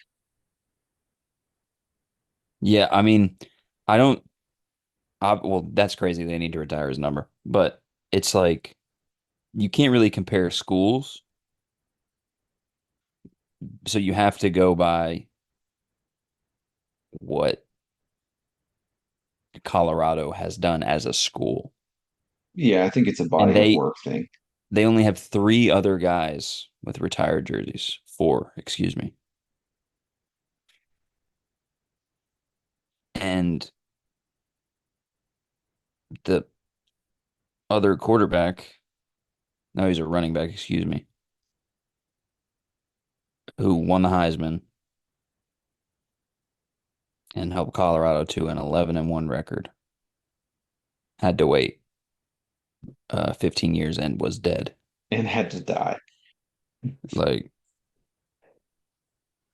S1: Yeah, I mean, I don't well, that's crazy. They need to retire his number. But it's like you can't really compare schools, so you have to go by what Colorado has done as a school.
S2: Yeah, I think it's a
S1: And
S2: body of work thing.
S1: they only have three other guys with retired jerseys. Four, excuse me. And the other quarterback, no, he's a running back, excuse me, who won the Heisman and helped Colorado to an 11-1 record, had to wait 15 years and was dead.
S2: And had to die.
S1: Like,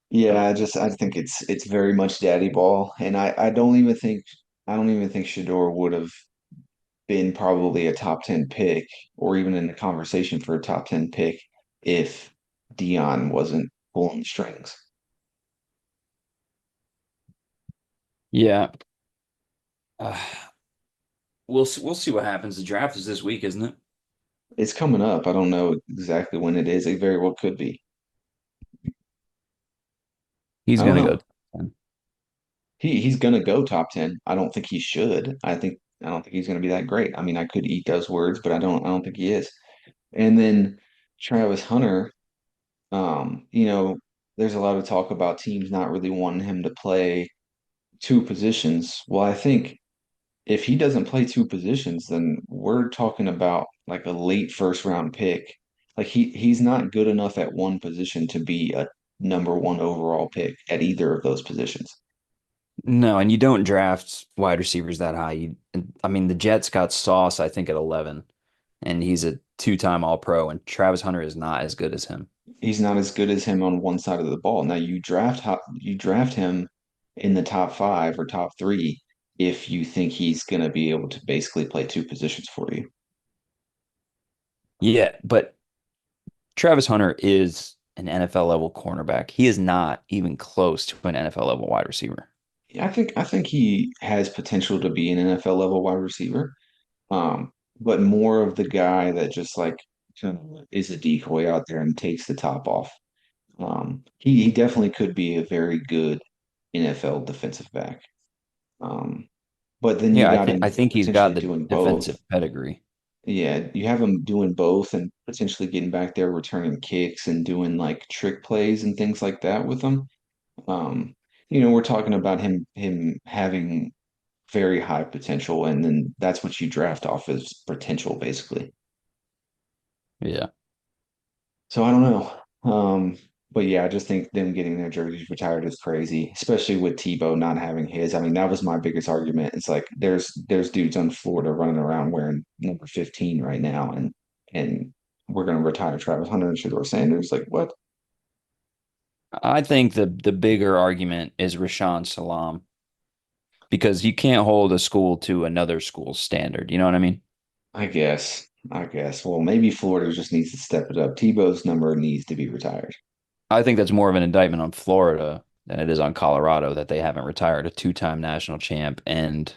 S2: Yeah, I think it's very much daddy ball. And I don't even think Shador would have been probably a top 10 pick or even in the conversation for a top 10 pick if Dion wasn't pulling the strings.
S1: yeah, uh, we'll see what happens. The draft is this week, isn't it?
S2: It's coming up. I don't know exactly when it is. It very well could be.
S1: He's
S2: I don't
S1: gonna go
S2: know.
S1: 10.
S2: He's gonna go top 10. I don't think he should. I don't think he's gonna be that great. I mean, I could eat those words, but I don't think he is. And then Travis Hunter, you know, there's a lot of talk about teams not really wanting him to play two positions. Well, I think if he doesn't play two positions, then we're talking about like a late first round pick. Like he's not good enough at one position to be a number one overall pick at either of those positions.
S1: No, and you don't draft wide receivers that high. I mean, the Jets got Sauce, I think, at 11, and he's a two-time All-Pro, and Travis Hunter is not as good as him.
S2: He's not as good as him on one side of the ball. Now you draft him in the top five or top three if you think he's going to be able to basically play two positions for you.
S1: Yeah, but Travis Hunter is an NFL level cornerback. He is not even close to an NFL level wide receiver.
S2: I think he has potential to be an NFL level wide receiver. But more of the guy that just like kind of is a decoy out there and takes the top off. He definitely could be a very good NFL defensive back. Um, but then you
S1: Yeah,
S2: got him
S1: I think he's got
S2: potentially
S1: the
S2: doing both.
S1: defensive pedigree.
S2: Yeah, you have him doing both and potentially getting back there, returning kicks and doing like trick plays and things like that with them. Um, we're talking about him having very high potential, and then that's what you draft off as potential, basically.
S1: Yeah.
S2: So I don't know. But yeah, I just think them getting their jerseys retired is crazy, especially with Tebow not having his. I mean, that was my biggest argument. It's like there's dudes on Florida running around wearing number 15 right now, and we're gonna retire Travis Hunter and Shador Sanders. Like what?
S1: I think the bigger argument is Rashawn Salam because you can't hold a school to another school's standard. You know what I mean?
S2: I guess. I guess. Well, maybe Florida just needs to step it up. Tebow's number needs to be retired.
S1: I think that's more of an indictment on Florida than it is on Colorado that they haven't retired a two-time national champ. And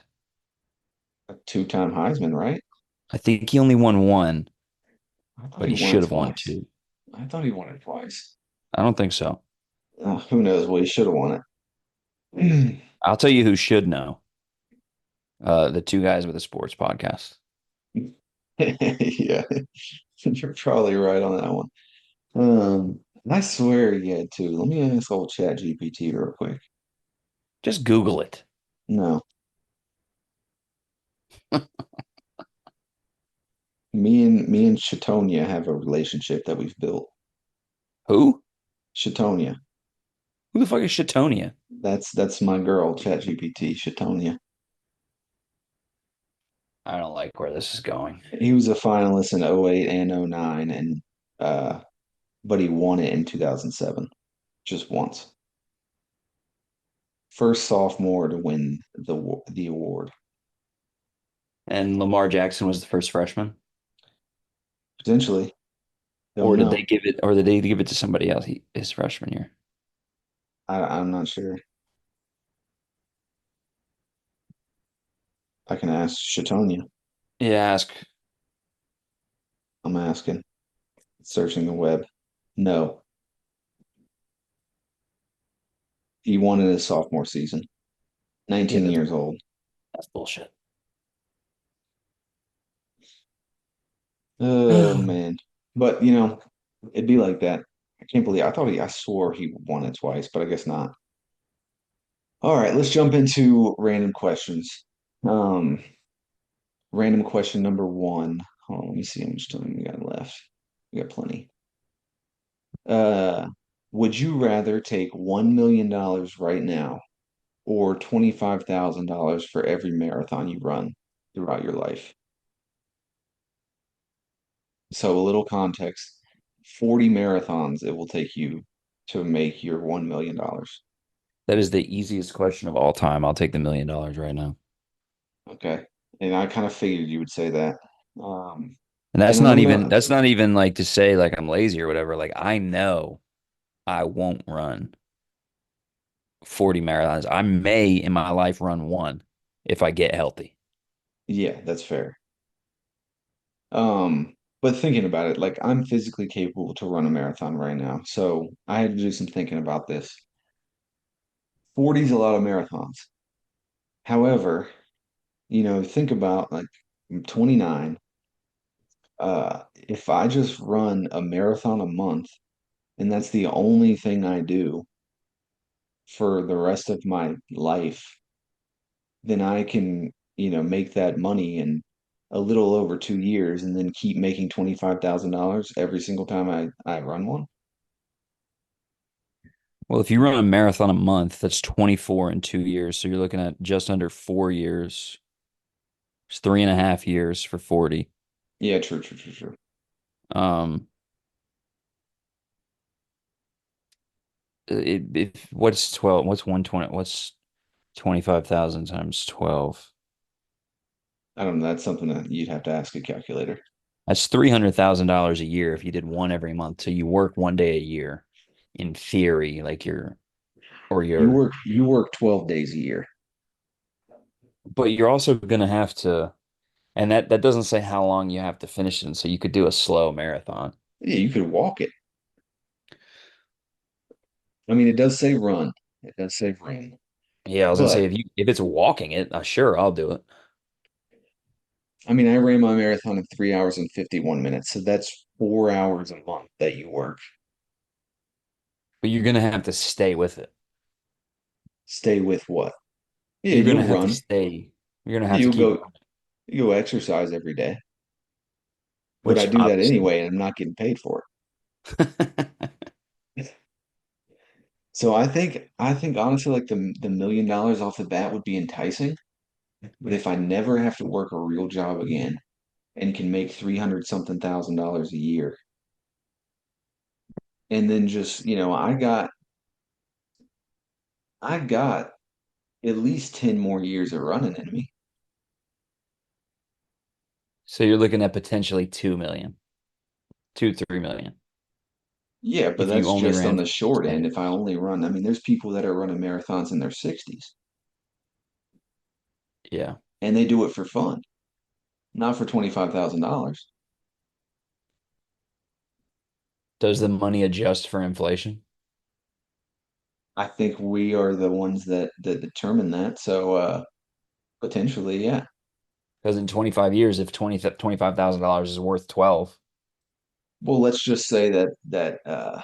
S2: A two-time Heisman, right?
S1: I think he only won one,
S2: I thought
S1: but
S2: he
S1: he
S2: won
S1: should
S2: it
S1: have won
S2: twice.
S1: two.
S2: I thought he won it twice.
S1: I don't think so.
S2: Who knows? Well, he should have won it.
S1: I'll tell you who should know. The two guys with a sports podcast.
S2: Yeah, you're probably right on that one. Um, I swear he had two. Let me ask old Chat GPT real quick.
S1: Just Google it.
S2: No, me and Shatonia have a relationship that we've built.
S1: Who?
S2: Shatonia.
S1: Who the fuck is Shatonia?
S2: That's my girl, Chat GPT, Shatonia.
S1: I don't like where this is going.
S2: He was a finalist in '08 and '09, and uh but he won it in 2007 just once. First sophomore to win the award.
S1: And Lamar Jackson was the first freshman,
S2: Potentially. Don't
S1: or did they
S2: know.
S1: give it, or did they give it to somebody else his freshman year?
S2: I'm not sure. I can ask Shatonia.
S1: Yeah, ask.
S2: I'm asking. Searching the web. No. He won it his sophomore season.
S1: Yeah,
S2: 19 years old.
S1: that's bullshit.
S2: Oh man. But it'd be like that. I can't believe I swore he won it twice, but I guess not. All right, let's jump into random questions. Um, Random question number one. Hold on, let me see how much time we got left. We got plenty. Uh, would you rather take $1 million right now or $25,000 for every marathon you run throughout your life? So a little context, 40 marathons it will take you to make your $1 million.
S1: That is the easiest question of all time. I'll take the $1 million right now.
S2: Okay. And I kind of figured you would say that. Um,
S1: And
S2: and
S1: that's
S2: I'm
S1: not
S2: gonna
S1: even
S2: go,
S1: that's not even like to say like I'm lazy or whatever. Like I know I won't run 40 marathons. I may in my life run one if I get healthy.
S2: yeah, that's fair. But thinking about it, like I'm physically capable to run a marathon right now. So I had to do some thinking about this. 40 is a lot of marathons. However, think about like I'm 29. If I just run a marathon a month and that's the only thing I do for the rest of my life, then I can, make that money in a little over 2 years and then keep making $25,000 every single time I run one.
S1: Well, if you run a marathon a month, that's 24 in 2 years. So you're looking at just under 4 years. It's 3.5 years for 40.
S2: Yeah, true, true, true, true.
S1: Um, what's 12? What's 120? What's 25,000 times 12?
S2: I don't know. That's something that you'd have to ask a calculator.
S1: That's $300,000 a year if you did one every month. So you work one day a year in theory, like or
S2: You
S1: you're,
S2: work you work 12 days a year.
S1: but you're also going to have to, and that doesn't say how long you have to finish it. And so you could do a slow marathon.
S2: Yeah, you could walk it. I mean, it does say run. It does say run.
S1: Yeah, I was gonna say
S2: But
S1: if it's walking it, sure, I'll do it.
S2: I mean, I ran my marathon in 3 hours and 51 minutes. So that's 4 hours a month that you work.
S1: But you're gonna have to stay with it.
S2: Stay with what? Yeah,
S1: You're gonna
S2: you'll
S1: have to
S2: run.
S1: stay. You're gonna have to
S2: You'll
S1: keep
S2: go you go exercise every day. But I
S1: which
S2: do that
S1: obviously.
S2: anyway, and I'm not getting paid for it. So I think honestly, like the $1 million off the bat would be enticing. But if I never have to work a real job again and can make 300 something thousand dollars a year, and then just, I got at least 10 more years of running in me.
S1: So you're looking at potentially 2 million, 3 million
S2: Yeah, but
S1: if you
S2: that's
S1: only
S2: just on
S1: ran
S2: the short end.
S1: 10.
S2: If I only run, I mean, there's people that are running marathons in their 60s
S1: Yeah.
S2: and they do it for fun, not for $25,000.
S1: Does the money adjust for inflation?
S2: I think we are the ones that determine that. So potentially, yeah.
S1: Because in 25 years, if $25,000 is worth 12,
S2: Well, let's just say yeah,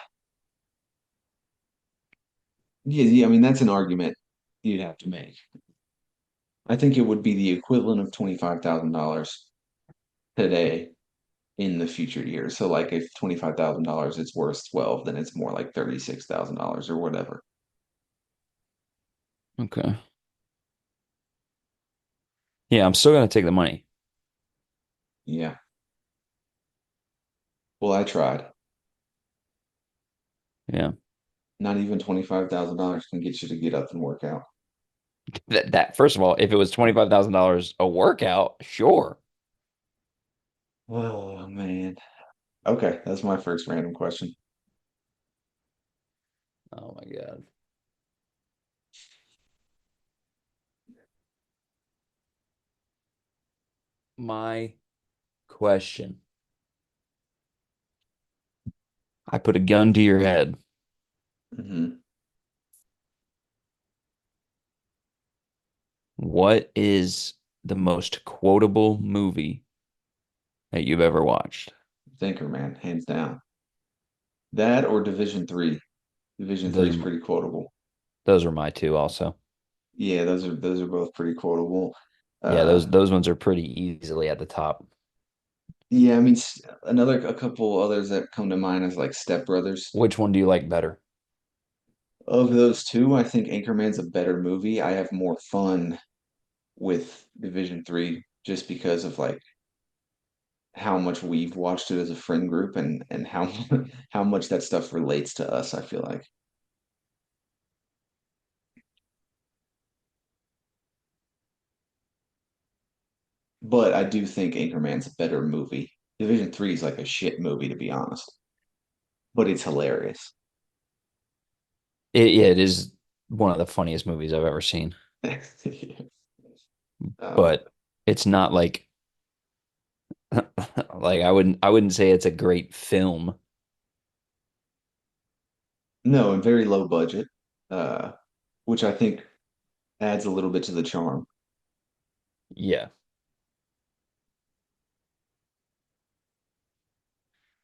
S2: yeah, I mean that's an argument you'd have to make. I think it would be the equivalent of $25,000 today in the future years. So like if $25,000 is worth 12, then it's more like $36,000 or whatever.
S1: okay. Yeah, I'm still gonna take the money.
S2: Yeah. Well, I tried.
S1: Yeah.
S2: Not even $25,000 can get you to get up and work out.
S1: That first of all, if it was $25,000 a workout, sure.
S2: Oh man. Okay, that's my first random question.
S1: Oh my God. My question. I put a gun to your head.
S2: Hmm.
S1: What is the most quotable movie that you've ever watched?
S2: Thinker, man, hands down. That or Division Three. Division Three
S1: Those
S2: is
S1: are
S2: pretty quotable.
S1: those are my two also.
S2: Yeah, those are both pretty quotable.
S1: Yeah,
S2: Uh,
S1: those ones are pretty easily at the top.
S2: yeah, I mean a couple others that come to mind is like Step Brothers.
S1: Which one do you like better?
S2: Of those two, I think Anchorman's a better movie. I have more fun with Division Three just because of like how much we've watched it as a friend group and how how much that stuff relates to us, I feel like. But I do think Anchorman's a better movie. Division Three is like a shit movie to be honest, but it's hilarious.
S1: Yeah, it is one of the funniest movies I've ever seen,
S2: Um,
S1: but it's not like like I wouldn't say it's a great film.
S2: no, and very low budget, uh, which I think adds a little bit to the charm.
S1: Yeah.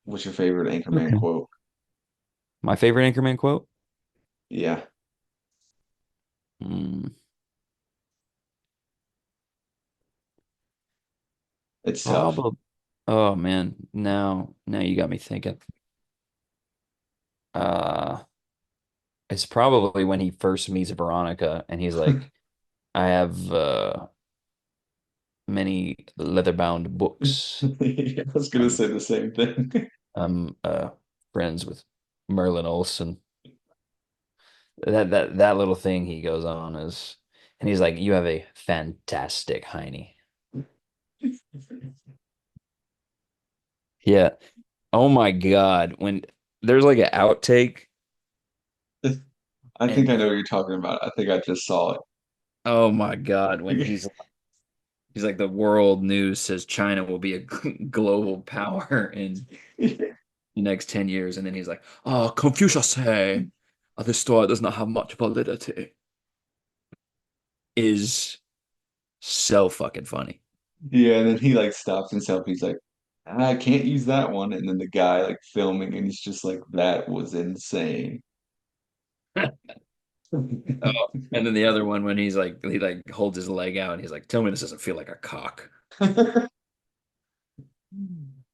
S2: What's your favorite Anchorman
S1: Okay.
S2: quote?
S1: My favorite Anchorman quote?
S2: Yeah,
S1: Mm,
S2: it's tough.
S1: probably. Oh man, now you got me thinking. Uh, it's probably when he first meets Veronica and he's like, I have many leather-bound books.
S2: I was gonna
S1: I'm
S2: say the same thing.
S1: I'm friends with Merlin Olsen. That little thing he goes on is, and he's like, you have a fantastic hiney. Yeah. Oh my God. When there's like an outtake
S2: I think I
S1: and
S2: know what you're talking about. I think I just saw
S1: oh my God, when
S2: it.
S1: he's like the world news says China will be a global power in the next 10 years. And then he's like, oh, Confucius say this story does not have much validity. Is so fucking funny.
S2: Yeah, and then he like stops himself. He's like, I can't use that one. And then the guy like filming, and he's just like, that was insane.
S1: Oh, and then the other one when he like holds his leg out and he's like, tell me this doesn't feel like a cock.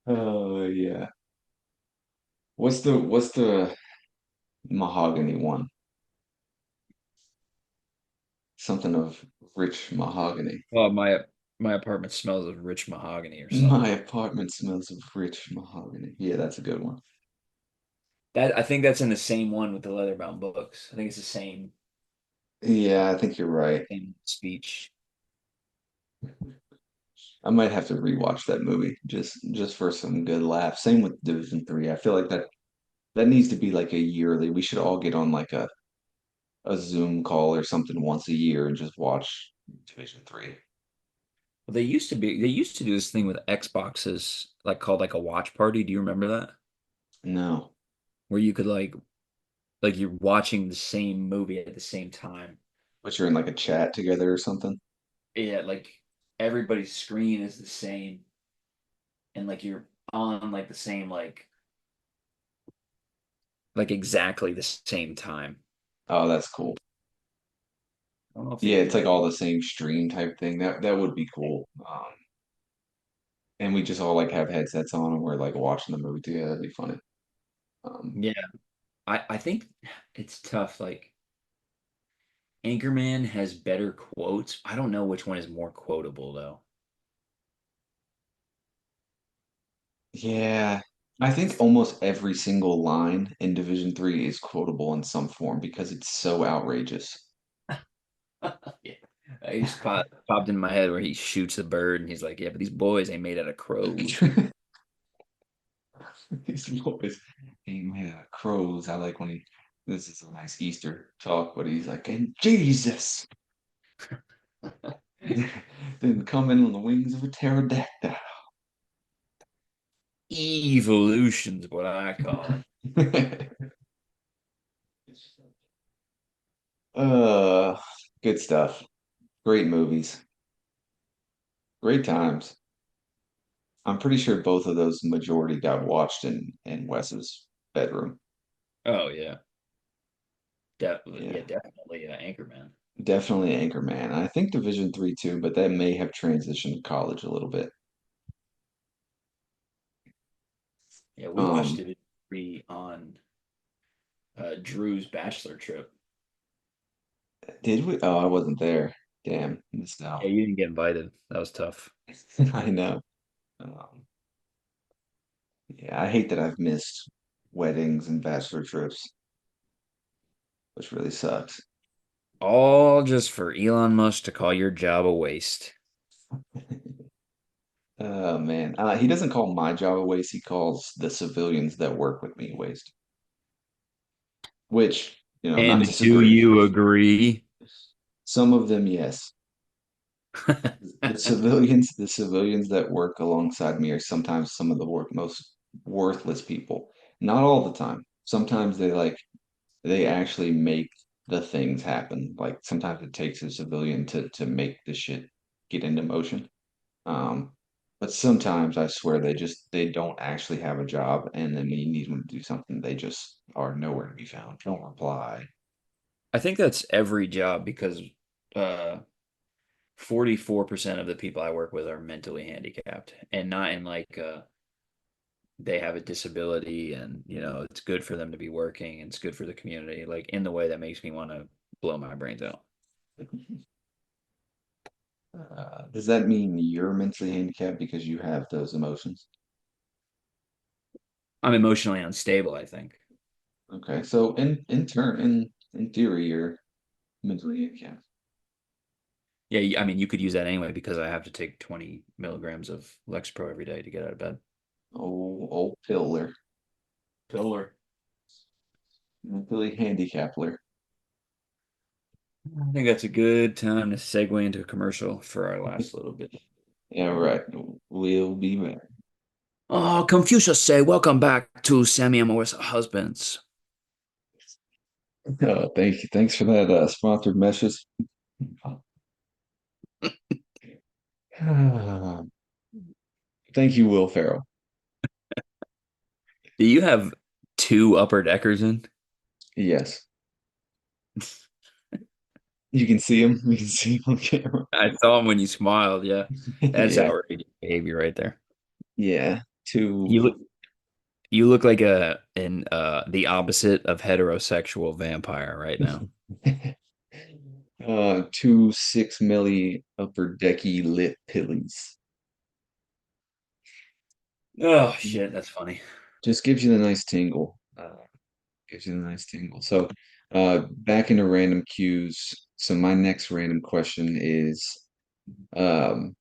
S2: Oh yeah. What's the mahogany one? Something of rich mahogany.
S1: Well, my apartment smells of rich mahogany or
S2: My
S1: something.
S2: apartment smells of rich mahogany. Yeah, that's a good one.
S1: That I think that's in the same one with the leather-bound books. I think it's the
S2: Yeah, I think you're right.
S1: same speech.
S2: I might have to rewatch that movie just for some good laughs. Same with Division Three. I feel like that needs to be like a yearly. We should all get on like a Zoom call or something once a year and just watch Division Three.
S1: Well, they used to do this thing with Xboxes like called like a watch party. Do you remember that?
S2: No.
S1: Where you could like like you're watching the same movie at the same time.
S2: But you're in like a chat together or something.
S1: Yeah, like everybody's screen is the same, and like you're on like the same like exactly the same time.
S2: Oh, that's cool.
S1: I don't know if they
S2: Yeah,
S1: do
S2: it's like
S1: that.
S2: all the same stream type thing. That would be cool. And we just all like have headsets on and we're like watching the movie together. That'd be funny. Um,
S1: Yeah, I think it's tough. Like Anchorman has better quotes. I don't know which one is more quotable though.
S2: yeah, I think almost every single line in Division 3 is quotable in some form because it's so outrageous.
S1: Yeah. I just popped in my head where he shoots the bird and he's like, "Yeah, but these boys ain't made out of crows."
S2: These boys ain't made out of crows. I like when he, this is a nice Easter talk, but he's like, and Jesus didn't come in on the wings of a pterodactyl.
S1: Evolution's what I call it.
S2: uh, good stuff. Great movies. Great times. I'm pretty sure both of those majority got watched in Wes's bedroom.
S1: Oh yeah,
S2: Yeah,
S1: yeah, definitely Anchorman.
S2: definitely Anchorman. I think Division 3 too, but that may have transitioned to college a little bit.
S1: Yeah, we watched
S2: Um,
S1: it on Drew's bachelor trip.
S2: did we? Oh, I wasn't there. Damn, missed
S1: Yeah,
S2: out.
S1: you didn't get invited. That was tough.
S2: I know. Um, yeah, I hate that I've missed weddings and bachelor trips, which really sucks.
S1: All just for Elon Musk to call your job a waste.
S2: Oh man, he doesn't call my job a waste. He calls the civilians that work with me a waste. Which, not
S1: And do
S2: disagree.
S1: you agree?
S2: Some of them, yes. The civilians that work alongside me are sometimes some of the most worthless people. Not all the time. Sometimes they actually make the things happen. Like sometimes it takes a civilian to make the shit get into motion. Um, but sometimes I swear they don't actually have a job, and then when you need them to do something, they just are nowhere to be found. Don't reply.
S1: I think that's every job because 44% of the people I work with are mentally handicapped and not in like they have a disability and it's good for them to be working and it's good for the community like in the way that makes me want to blow my brains out.
S2: Does that mean you're mentally handicapped because you have those emotions?
S1: I'm emotionally unstable, I think.
S2: Okay, so in turn, in theory, you're mentally handicapped.
S1: Yeah, I mean you could use that anyway because I have to take 20 milligrams of Lexapro every day to get out of bed.
S2: Oh, old Pillar,
S1: Pillar.
S2: mentally handicapped.
S1: I think that's a good time to segue into a commercial for our last little bit.
S2: Yeah, right. We'll be back.
S1: Oh, Confucius say, welcome back to Sammy and Melissa Husbands.
S2: Thank you. Thanks for that sponsored message. Thank you, Will Ferrell.
S1: Do you have two upper deckers in?
S2: Yes, you can see him. You can see him on camera.
S1: I saw him when you smiled. Yeah, that's
S2: Yeah,
S1: outrageous behavior right there.
S2: yeah. Two,
S1: You look, you look like the opposite of heterosexual vampire right now.
S2: two 6 milli upper decky lit pillies.
S1: Oh shit, that's funny.
S2: Just gives you the nice tingle. Gives you the nice tingle. So, back into random cues. So my next random question is, um,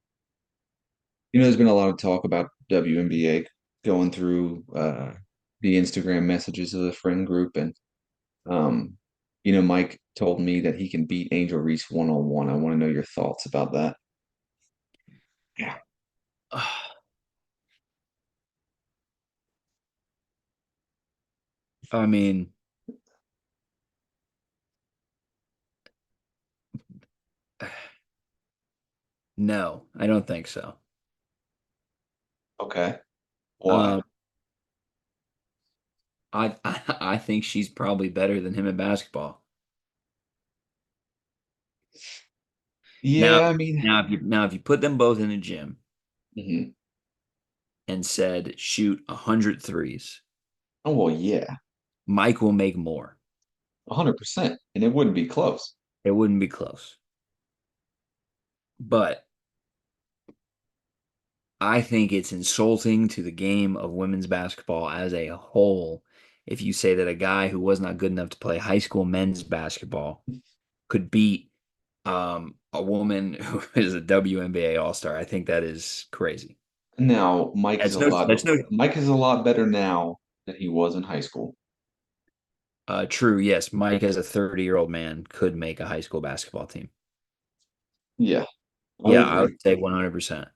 S2: there's been a lot of talk about WNBA going through the Instagram messages of the friend group, and um, Mike told me that he can beat Angel Reese one-on-one. I want to know your thoughts about that. Yeah.
S1: I mean, No, I don't think so.
S2: Okay. Why?
S1: Um, I think she's probably better than him in basketball. Now,
S2: Yeah, I mean,
S1: now if you put them both in the gym
S2: mhm.
S1: and said shoot 100 threes,
S2: Oh, well, yeah,
S1: Mike will make more.
S2: 100%. And it wouldn't be close.
S1: It wouldn't be close. But I think it's insulting to the game of women's basketball as a whole if you say that a guy who was not good enough to play high school men's basketball could beat a woman who is a WNBA All-Star. I think that is crazy.
S2: Now,
S1: That's no
S2: Mike is a lot better now than he was in high school.
S1: true. Yes, Mike as a 30-year-old man could make a high school basketball team.
S2: Yeah, I would
S1: Yeah, I
S2: agree.
S1: would say 100%.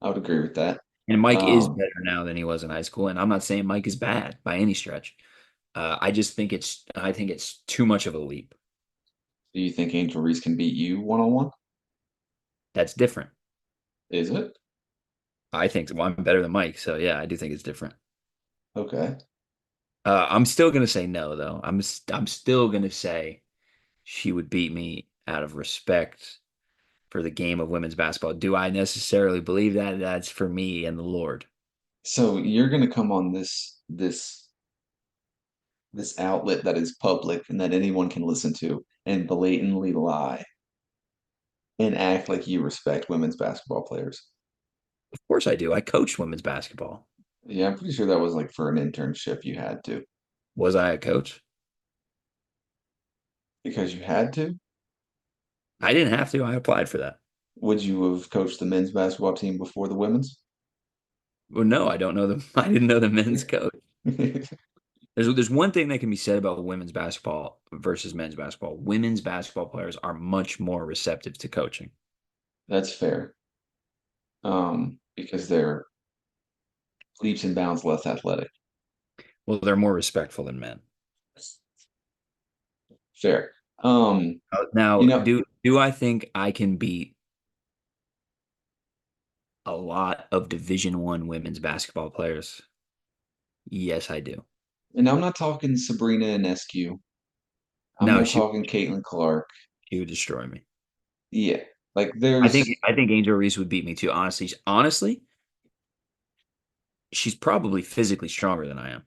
S2: I would agree with that.
S1: And Mike is
S2: Um,
S1: better now than he was in high school. And I'm not saying Mike is bad by any stretch. I think it's too much of a leap.
S2: do you think Angel Reese can beat you one on one?
S1: That's different.
S2: Is it?
S1: I think well, I'm better than Mike, so yeah, I do think it's different.
S2: Okay.
S1: I'm still gonna say no, though. I'm still gonna say she would beat me out of respect for the game of women's basketball. Do I necessarily believe that? That's for me and the Lord.
S2: So you're gonna come on this outlet that is public and that anyone can listen to and blatantly lie and act like you respect women's basketball players.
S1: Of course I do. I coached women's basketball.
S2: Yeah, I'm pretty sure that was like for an internship you had to.
S1: Was I a coach?
S2: Because you had to?
S1: I didn't have to. I applied for that.
S2: Would you have coached the men's basketball team before the women's?
S1: Well, no, I don't know them. I didn't know the men's coach. There's one thing that can be said about women's basketball versus men's basketball. Women's basketball players are much more receptive to coaching.
S2: That's fair. Because they're leaps and bounds less athletic.
S1: Well, they're more respectful than men.
S2: Fair. Um,
S1: Now,
S2: you know,
S1: do I think I can beat a lot of Division I women's basketball players? Yes, I do.
S2: and I'm not talking Sabrina Ionescu. I'm
S1: No,
S2: not talking Caitlin Clark.
S1: she would destroy me.
S2: Yeah, like
S1: I think Angel Reese would beat me too. Honestly, she's probably physically stronger than I am.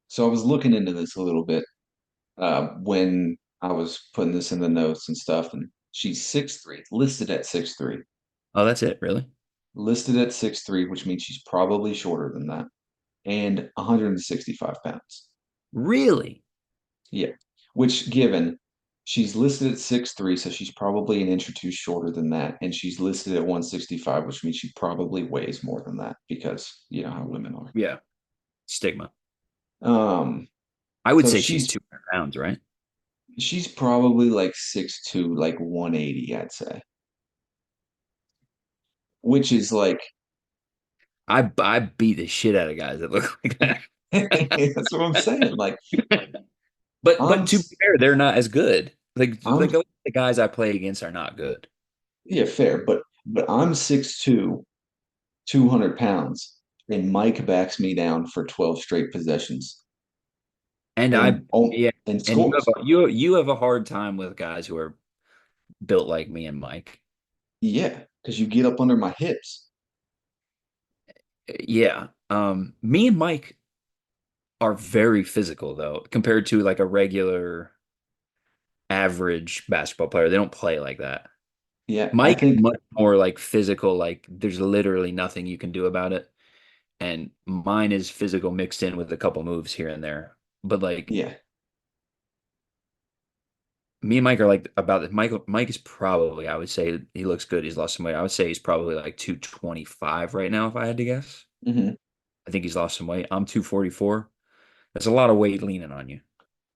S2: so I was looking into this a little bit when I was putting this in the notes and stuff, and she's 6'3", listed at 6'3",
S1: Oh, that's it, really?
S2: listed at 6'3", which means she's probably shorter than that, and 165 pounds.
S1: Really?
S2: Yeah, which given she's listed at 6'3", so she's probably an inch or two shorter than that, and she's listed at 165, which means she probably weighs more than that because you know how women are.
S1: Yeah. Stigma.
S2: Um,
S1: I would
S2: so
S1: say she's 200 pounds, right?
S2: she's probably like 6'2", like 180, I'd say, which is like
S1: I beat the shit out of guys that look like that.
S2: that's what I'm saying. Like I'm
S1: But to be fair, they're not as good.
S2: I'm
S1: The guys I play against are not good.
S2: yeah, fair, but I'm 6'2", 200 pounds, and Mike backs me down for 12 straight possessions
S1: And I
S2: and oh,
S1: yeah,
S2: and
S1: and
S2: scores.
S1: you have a hard time with guys who are built like me and Mike.
S2: Yeah, because you get up under my hips.
S1: Yeah. Me and Mike are very physical though, compared to like a regular average basketball player. They don't play like that.
S2: Yeah, I
S1: Mike is
S2: think
S1: much more like physical, like there's literally nothing you can do about it. And mine is physical mixed in with a couple moves here and there. But like
S2: yeah.
S1: me and Mike are like about it. Mike is probably, I would say he looks good. He's lost some weight. I would say he's probably like 225 right now, if I had to guess.
S2: Hmm.
S1: I think he's lost some weight. I'm 244. That's a lot of weight leaning on you.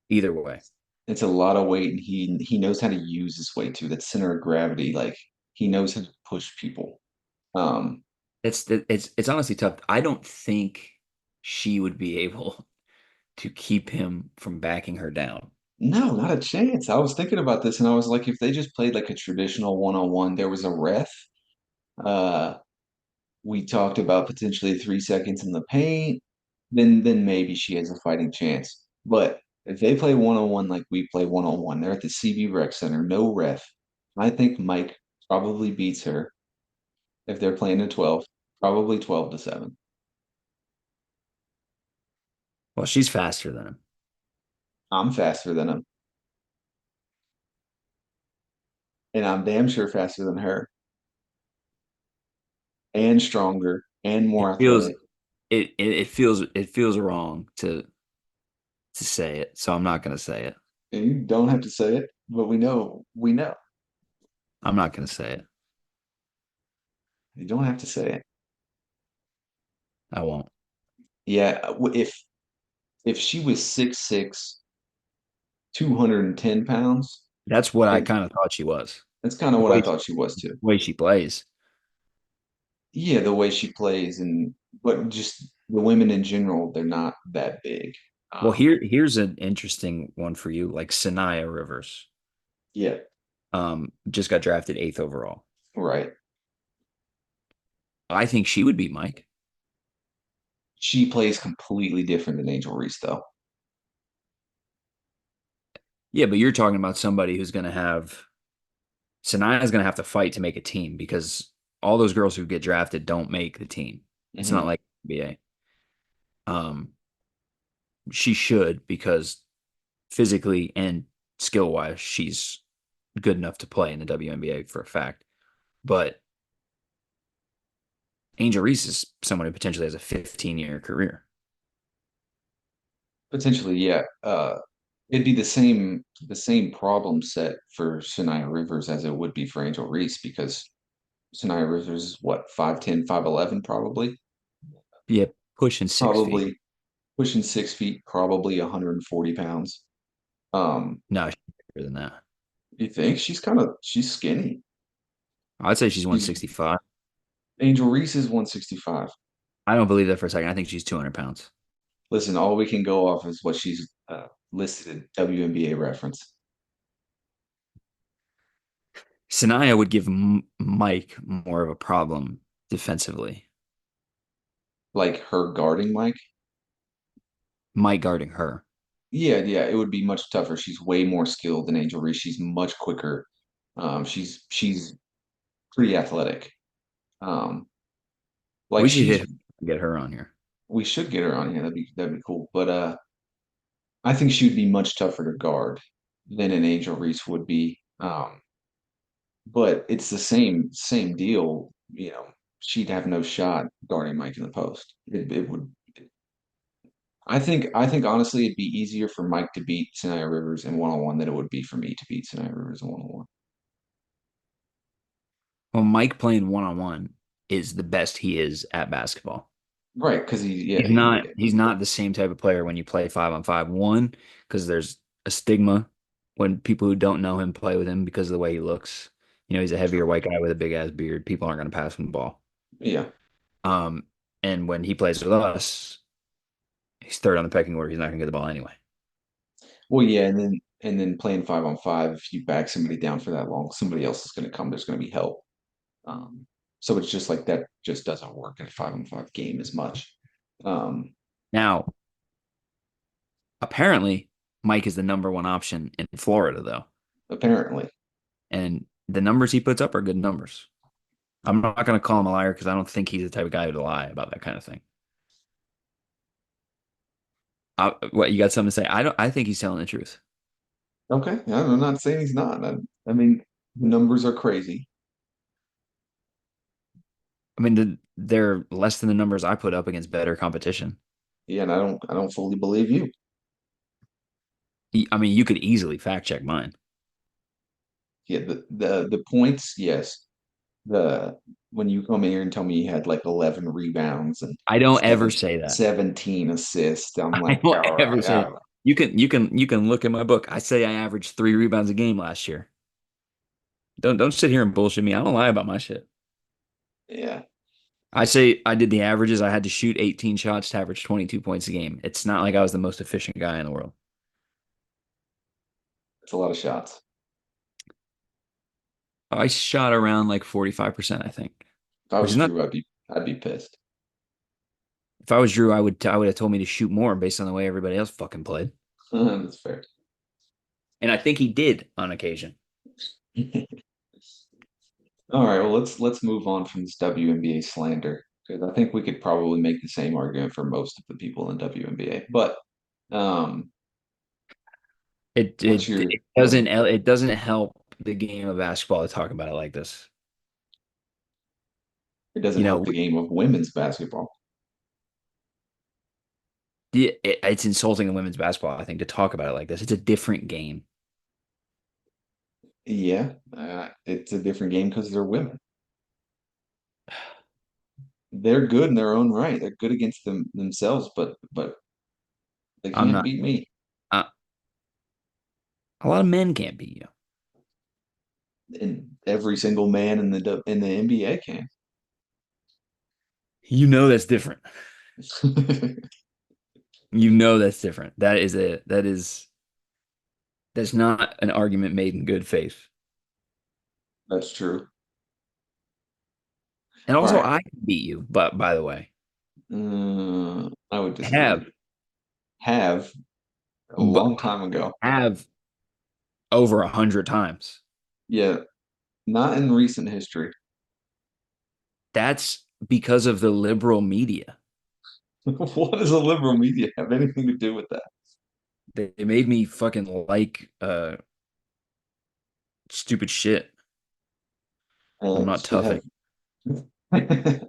S1: Either way.
S2: It's a lot of weight, and he knows how to use his weight too. That center of gravity, like he knows how to push people. Um,
S1: It's honestly tough. I don't think she would be able to keep him from backing her down.
S2: no, not a chance. I was thinking about this, and I was like, if they just played like a traditional one-on-one, there was a ref. Uh, we talked about potentially 3 seconds in the paint. Then maybe she has a fighting chance. But if they play one on one like we play one on one, they're at the CB Rec Center, no ref. I think Mike probably beats her if they're playing a 12, probably 12-7.
S1: Well, she's faster than him.
S2: I'm faster than him, and I'm damn sure faster than her, and stronger, and
S1: It
S2: more
S1: feels
S2: athletic.
S1: it feels wrong to say it, so I'm not gonna say it.
S2: And you don't have to say it, but we know.
S1: I'm not gonna say it.
S2: You don't have to say it.
S1: I won't.
S2: Yeah, if she was 6'6", 210 pounds,
S1: That's what I
S2: and
S1: kind of thought she was.
S2: that's kind of
S1: The
S2: what I
S1: way
S2: thought she was too.
S1: she plays.
S2: Yeah, the way she plays, and but just the women in general, they're not that big.
S1: Well,
S2: Um,
S1: here's an interesting one for you, like Sanaya Rivers.
S2: yeah,
S1: Just got drafted eighth overall.
S2: right.
S1: I think she would beat Mike.
S2: She plays completely different than Angel Reese, though.
S1: Yeah, but you're talking about somebody who's gonna have Sanaya's gonna have to fight to make a team because all those girls who get drafted don't make the team. It's not
S2: Hmm.
S1: like NBA. Um, she should because physically and skill wise, she's good enough to play in the WNBA for a fact. But Angel Reese is someone who potentially has a 15-year career.
S2: Potentially, yeah. It'd be the same problem set for Shania Rivers as it would be for Angel Reese because Shania Rivers is what, 5'10", 5'11", probably,
S1: Yeah, pushing 6 feet.
S2: probably pushing 6 feet, probably 140 pounds.
S1: No, she's bigger than that.
S2: You think she's skinny?
S1: I'd say she's
S2: She's
S1: 165.
S2: Angel Reese is 165.
S1: I don't believe that for a second. I think she's 200 pounds.
S2: Listen, all we can go off is what she's listed in WNBA reference,
S1: Sanaya would give Mike more of a problem defensively.
S2: like her guarding Mike.
S1: Mike guarding her.
S2: Yeah, yeah, it would be much tougher. She's way more skilled than Angel Reese. She's much quicker. She's pretty athletic. Um,
S1: We
S2: like
S1: should
S2: she's
S1: get her on here.
S2: we should get her on here. That'd be cool. But I think she would be much tougher to guard than an Angel Reese would be. But it's the same deal. She'd have no shot guarding Mike in the post. It would. I think honestly, it'd be easier for Mike to beat Sinai Rivers in one on one than it would be for me to beat Sinai Rivers in one on one.
S1: Well, Mike playing one on one is the best he is at basketball.
S2: Right? Because yeah,
S1: He's not the same type of player when you play 5 on 5. One, because there's a stigma when people who don't know him play with him because of the way he looks. He's a heavier white guy with a big ass beard. People aren't going to pass him the ball.
S2: yeah.
S1: Um, and when he plays with us, he's third on the pecking order. He's not going to get the ball anyway.
S2: Well, yeah, and then playing 5 on 5, if you back somebody down for that long, somebody else is going to come. There's going to be help. Um, so it's just like that. Just doesn't work in a 5 on 5 game as much. Um,
S1: Now, apparently, Mike is the number one option in Florida, though,
S2: apparently,
S1: and the numbers he puts up are good numbers. I'm not going to call him a liar because I don't think he's the type of guy to lie about that kind of thing. What you got something to say? I don't. I think he's telling the truth.
S2: okay. I'm not saying he's not. I mean, the numbers are crazy.
S1: I mean, they're less than the numbers I put up against better competition.
S2: Yeah, and I don't fully believe you.
S1: I mean, you could easily fact check mine.
S2: Yeah, the points, yes. The When you come in here and tell me you had like 11 rebounds and
S1: I don't ever
S2: seven,
S1: say that.
S2: 17 assists, I'm
S1: I
S2: like,
S1: don't
S2: all
S1: ever
S2: right,
S1: say
S2: I
S1: that.
S2: don't know.
S1: You can look at my book. I say I averaged 3 rebounds a game last year. Don't sit here and bullshit me. I don't lie about my shit.
S2: Yeah,
S1: I say I did the averages. I had to shoot 18 shots to average 22 points a game. It's not like I was the most efficient guy in the world.
S2: it's a lot of shots.
S1: I shot around like 45%, I think.
S2: If I
S1: which
S2: was
S1: is not.
S2: Drew, I'd be pissed.
S1: If I was Drew, I would have told me to shoot more based on the way everybody else fucking played,
S2: That's fair.
S1: and I think he did on occasion.
S2: All right, well let's move on from this WNBA slander because I think we could probably make the same argument for most of the people in WNBA. But um, what's your go ahead?
S1: It doesn't help the game of basketball to talk about it like this.
S2: It doesn't
S1: You
S2: help
S1: know,
S2: the game of women's basketball.
S1: it's insulting to women's basketball, I think, to talk about it like this. It's a different game.
S2: Yeah, it's a different game because they're women. They're good in their own right. They're good against themselves, but they
S1: I'm
S2: can't
S1: not.
S2: beat me.
S1: Uh, a lot of men can't beat you.
S2: And every single man in the NBA can.
S1: You know that's different. You know that's different. That's not an argument made in good faith.
S2: That's true.
S1: And
S2: All
S1: also,
S2: right.
S1: I can beat you. But by the way,
S2: I would
S1: have
S2: disagree. Have a
S1: but
S2: long time ago.
S1: have over 100 times.
S2: Yeah, not in recent history.
S1: That's because of the liberal media.
S2: What does the liberal media have anything to do with that?
S1: They made me fucking like stupid shit. I'm not
S2: Should
S1: toughing.
S2: have.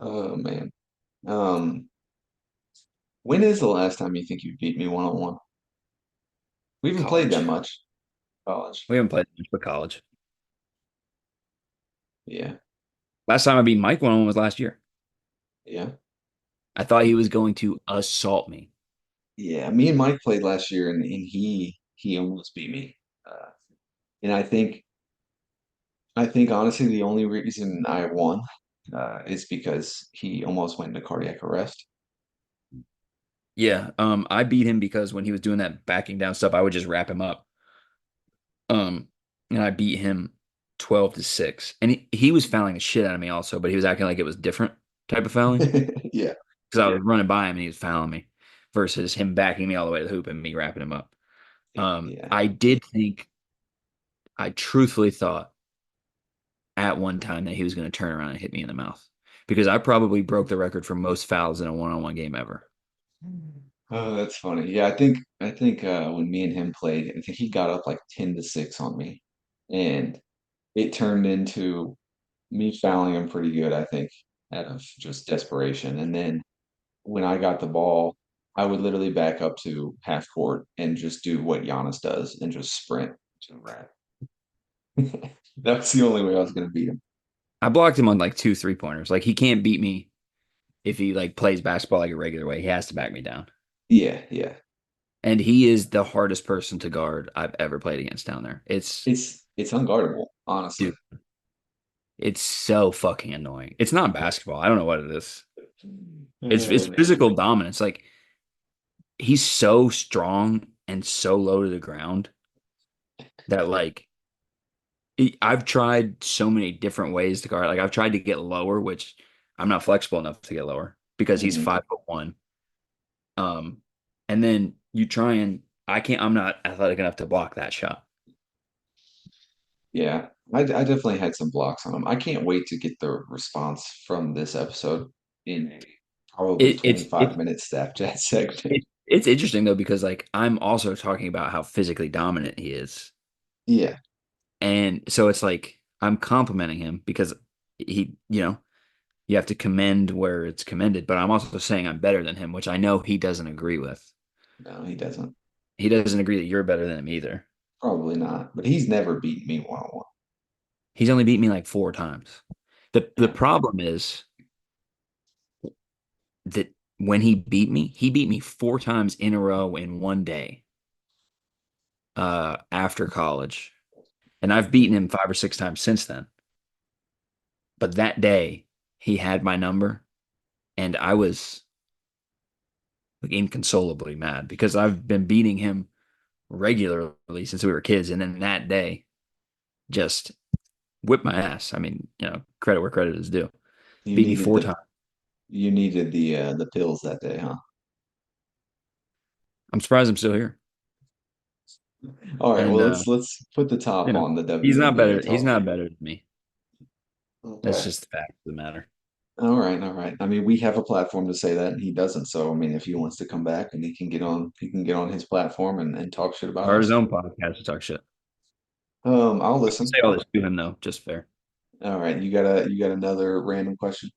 S2: Oh man. Um, when is the last time you think you beat me one on one? We haven't played that
S1: College.
S2: much. College.
S1: We haven't played much but college.
S2: Yeah.
S1: Last time I beat Mike one on one was last year.
S2: Yeah.
S1: I thought he was going to assault me.
S2: Yeah. Me and Mike played last year and he almost beat me. And I think honestly the only reason I won is because he almost went into cardiac arrest.
S1: Yeah, I beat him because when he was doing that backing down stuff, I would just wrap him up. Um, and I beat him 12-6. And he was fouling the shit out of me also, but he was acting like it was different type of fouling
S2: Yeah.
S1: because I was running by him and he was fouling me versus him backing me all the way to the hoop and me wrapping him up.
S2: Yeah.
S1: I did think, I truthfully thought at one time that he was going to turn around and hit me in the mouth because I probably broke the record for most fouls in a one-on-one game ever.
S2: Oh, that's funny. Yeah, I think when me and him played, I think he got up like 10-6 on me. And it turned into me fouling him pretty good, I think, out of just desperation. And then when I got the ball, I would literally back up to half court and just do what Giannis does and just sprint to the rack. That's the only way I was going to beat him.
S1: I blocked him on like two 3-pointers. Like he can't beat me if he like plays basketball like a regular way. He has to back me down.
S2: Yeah, yeah.
S1: And he is the hardest person to guard I've ever played against down there.
S2: It's unguardable, honestly.
S1: Dude, it's so fucking annoying. It's not basketball. I don't know what it is. It's
S2: Oh, man.
S1: physical dominance. Like he's so strong and so low to the ground that like I've tried so many different ways to guard. Like I've tried to get lower, which I'm not flexible enough to get lower because he's
S2: Mhm.
S1: 5'1". Um, and then you try and I'm not athletic enough to block that shot.
S2: Yeah, I definitely had some blocks on him. I can't wait to get the response from this episode in a probably
S1: It, it's
S2: 25-minute Snapchat segment.
S1: it's interesting though because like I'm also talking about how physically dominant he is,
S2: Yeah,
S1: and so it's like I'm complimenting him because you have to commend where it's commended, but I'm also saying I'm better than him, which I know he doesn't agree with.
S2: no, he doesn't.
S1: He doesn't agree that you're better than him either.
S2: Probably not, but he's never beaten me one-on-one.
S1: He's only beat me like 4 times. The
S2: Yeah.
S1: problem is that when he beat me 4 times in a row in one day after college. And I've beaten him 5 or 6 times since then. But that day he had my number and I was like inconsolably mad because I've been beating him regularly since we were kids. And then that day, just whipped my ass. I mean, credit where credit is due.
S2: You
S1: Beat me
S2: needed
S1: 4 times.
S2: the pills that day, huh?
S1: I'm surprised I'm still here.
S2: All right,
S1: And
S2: well let's put the top on the
S1: he's not
S2: WNBA
S1: better.
S2: and
S1: He's
S2: talk.
S1: not better than me. That's
S2: Okay.
S1: just the fact of the matter.
S2: All right, all right. I mean, we have a platform to say that, and he doesn't. So, I mean, if he wants to come back and he can get on his platform and talk shit about
S1: Start his
S2: us.
S1: own podcast to talk shit.
S2: I'll
S1: I can
S2: listen.
S1: say all this to him though, just fair.
S2: All right, you got another random question?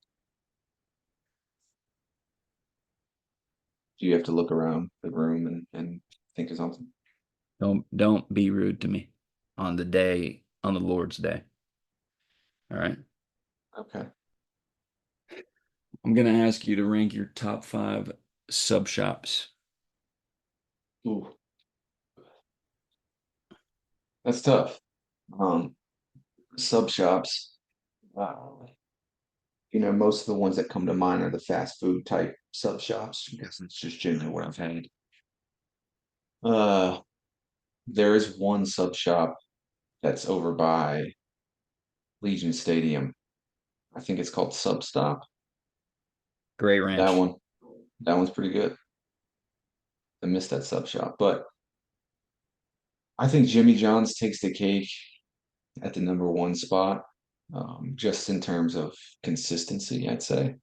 S2: Do you have to look around the room and think of something?
S1: Don't be rude to me on the Lord's day. All right.
S2: Okay.
S1: I'm gonna ask you to rank your top 5 sub shops.
S2: Ooh, that's tough. Um, Sub shops. Wow. You know, most of the ones that come to mind are the fast food type sub shops because it's just generally what I've had. Uh, there is one sub shop that's over by Legion Stadium. I think it's called Substop.
S1: Great
S2: That
S1: Ranch.
S2: one, that one's pretty good. I missed that sub shop, but I think Jimmy John's takes the cake at the number one spot, just in terms of consistency, I'd say.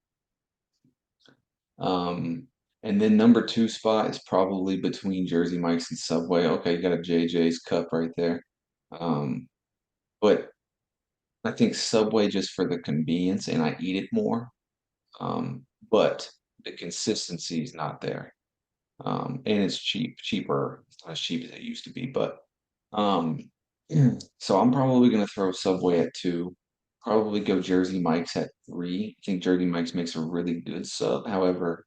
S2: Um, and then number two spot is probably between Jersey Mike's and Subway. Okay, you got a JJ's cup right there. Um, but I think Subway just for the convenience and I eat it more. But the consistency is not there. And it's cheaper. It's not as cheap as it used to be, but um, so I'm probably gonna throw Subway at two. Probably go Jersey Mike's at three. I think Jersey Mike's makes a really good sub. However,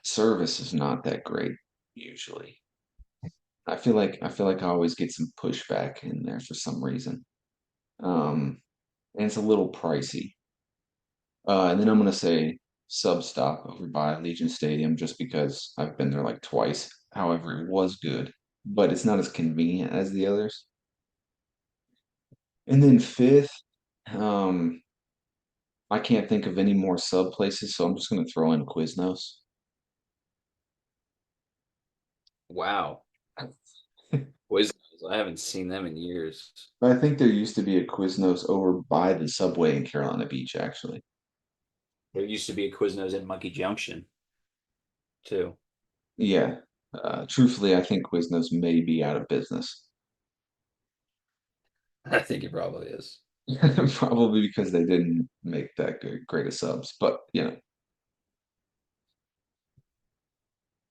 S2: service is not that great usually. I feel like I always get some pushback in there for some reason. Um, and it's a little pricey. And then I'm gonna say sub stop over by Legion Stadium just because I've been there like twice. However, it was good, but it's not as convenient as the others. And then fifth, um, I can't think of any more sub places, so I'm just gonna throw in Quiznos.
S1: Wow. Quiznos. I haven't seen them in years.
S2: I think there used to be a Quiznos over by the subway in Carolina Beach, actually.
S1: There used to be a Quiznos in Monkey Junction too.
S2: Yeah. Truthfully, I think Quiznos may be out of business.
S1: I think it probably is.
S2: Probably because they didn't make that great of subs. But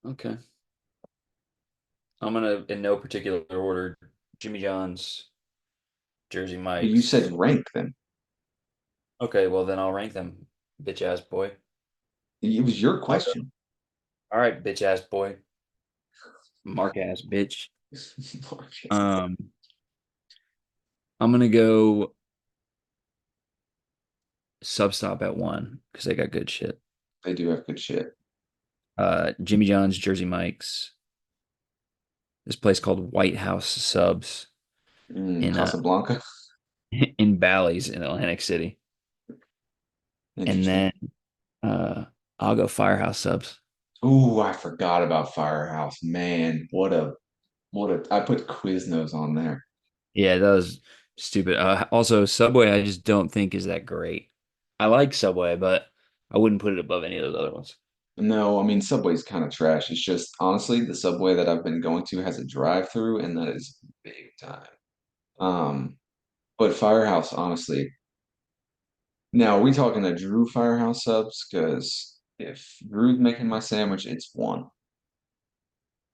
S1: Okay. I'm gonna, in no particular order, Jimmy John's, Jersey
S2: you said
S1: Mike's.
S2: rank them.
S1: Okay, well then I'll rank them, bitch ass boy.
S2: It was your
S1: I'll go.
S2: question.
S1: All right, bitch ass boy. Mark ass bitch. Um, I'm gonna go Substop at 1 because they got good shit.
S2: They do have good shit.
S1: Jimmy John's, Jersey Mike's. This place called White House Subs in
S2: Casablanca.
S1: in Bally's in Atlantic City, and
S2: Interesting.
S1: then I'll go Firehouse Subs.
S2: Ooh, I forgot about Firehouse. Man, what a I put Quiznos on there.
S1: Yeah, that was stupid. Also, Subway, I just don't think is that great. I like Subway, but I wouldn't put it above any of those other ones.
S2: No, I mean Subway's kind of trash. It's just honestly the Subway that I've been going to has a drive-through, and that is big time. Um, but Firehouse, honestly, now are we talking a Drew Firehouse subs? Because if Drew's making my sandwich, it's one,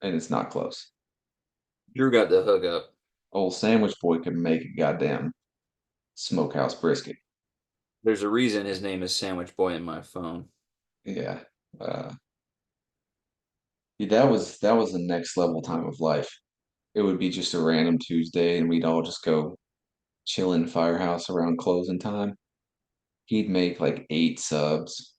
S2: and it's not close.
S1: Drew got the hookup.
S2: Old sandwich boy can make a goddamn smokehouse brisket.
S1: There's a reason his name is Sandwich Boy in my phone.
S2: Yeah. Uh, yeah, that was the next level time of life. It would be just a random Tuesday, and we'd all just go chill in Firehouse around closing time. He'd make like eight subs.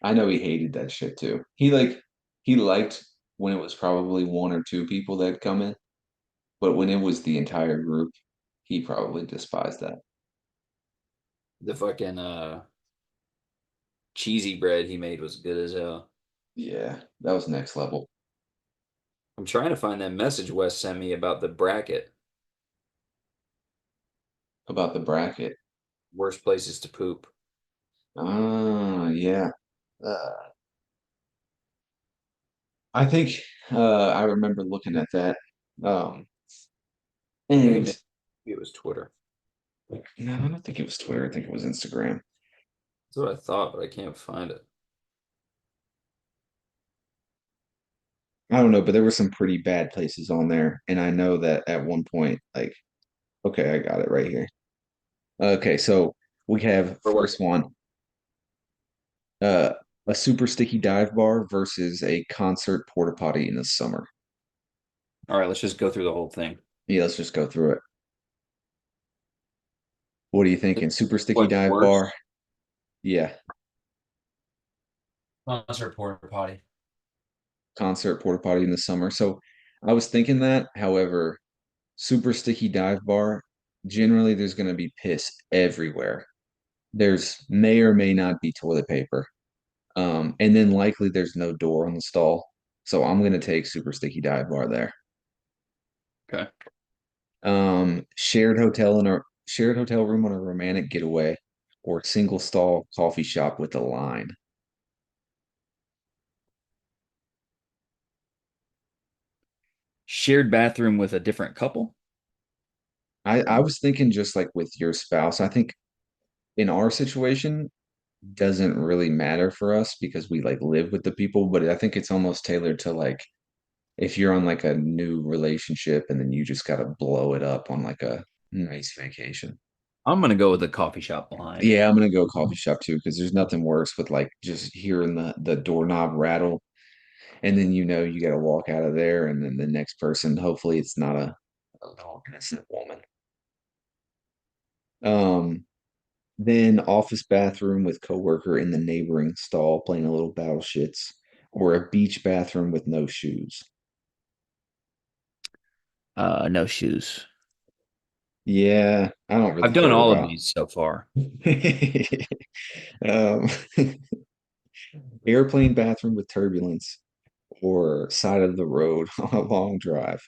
S2: I know he hated that shit too. He liked when it was probably one or two people that come in, but when it was the entire group, he probably despised that.
S1: The fucking cheesy bread he made was good as hell.
S2: Yeah, that was next level.
S1: I'm trying to find that message Wes sent me about the bracket.
S2: About the bracket.
S1: Worst places to poop.
S2: Ah, yeah. Uh, I think I remember looking at that. Um,
S1: Maybe,
S2: and
S1: maybe it was Twitter.
S2: no, I don't think it was Twitter. I think it was Instagram.
S1: That's what I thought, but I can't find it.
S2: I don't know, but there were some pretty bad places on there. And I know that at one point, like, okay, I got it right here. Okay, so we have
S1: For what?
S2: first one, uh, a super sticky dive bar versus a concert porta potty in the summer.
S1: All right, let's just go through the whole thing.
S2: Yeah, let's just go through it. What are you thinking? Super sticky
S1: What's
S2: dive
S1: worse?
S2: bar? Yeah,
S1: Concert porta potty.
S2: concert porta potty in the summer. So I was thinking that. However, super sticky dive bar, generally there's going to be piss everywhere. There's may or may not be toilet paper. And then likely there's no door on the stall. So I'm going to take super sticky dive bar there.
S1: Okay.
S2: Shared hotel room on a romantic getaway or single stall coffee shop with a line.
S1: Shared bathroom with a different couple.
S2: I was thinking just like with your spouse. I think in our situation doesn't really matter for us because we like live with the people, but I think it's almost tailored to like if you're on like a new relationship and then you just gotta blow it up on like a nice vacation.
S1: I'm gonna go with the coffee shop line.
S2: Yeah, I'm gonna go coffee shop too because there's nothing worse with like just hearing the doorknob rattle and then you know you got to walk out of there and then the next person hopefully it's not a little innocent woman. Um, then office bathroom with coworker in the neighboring stall playing a little battle shits or a beach bathroom with no shoes.
S1: No shoes.
S2: Yeah, I don't really
S1: I've done
S2: care
S1: all of
S2: about.
S1: these so far.
S2: um, airplane bathroom with turbulence or side of the road on a long drive.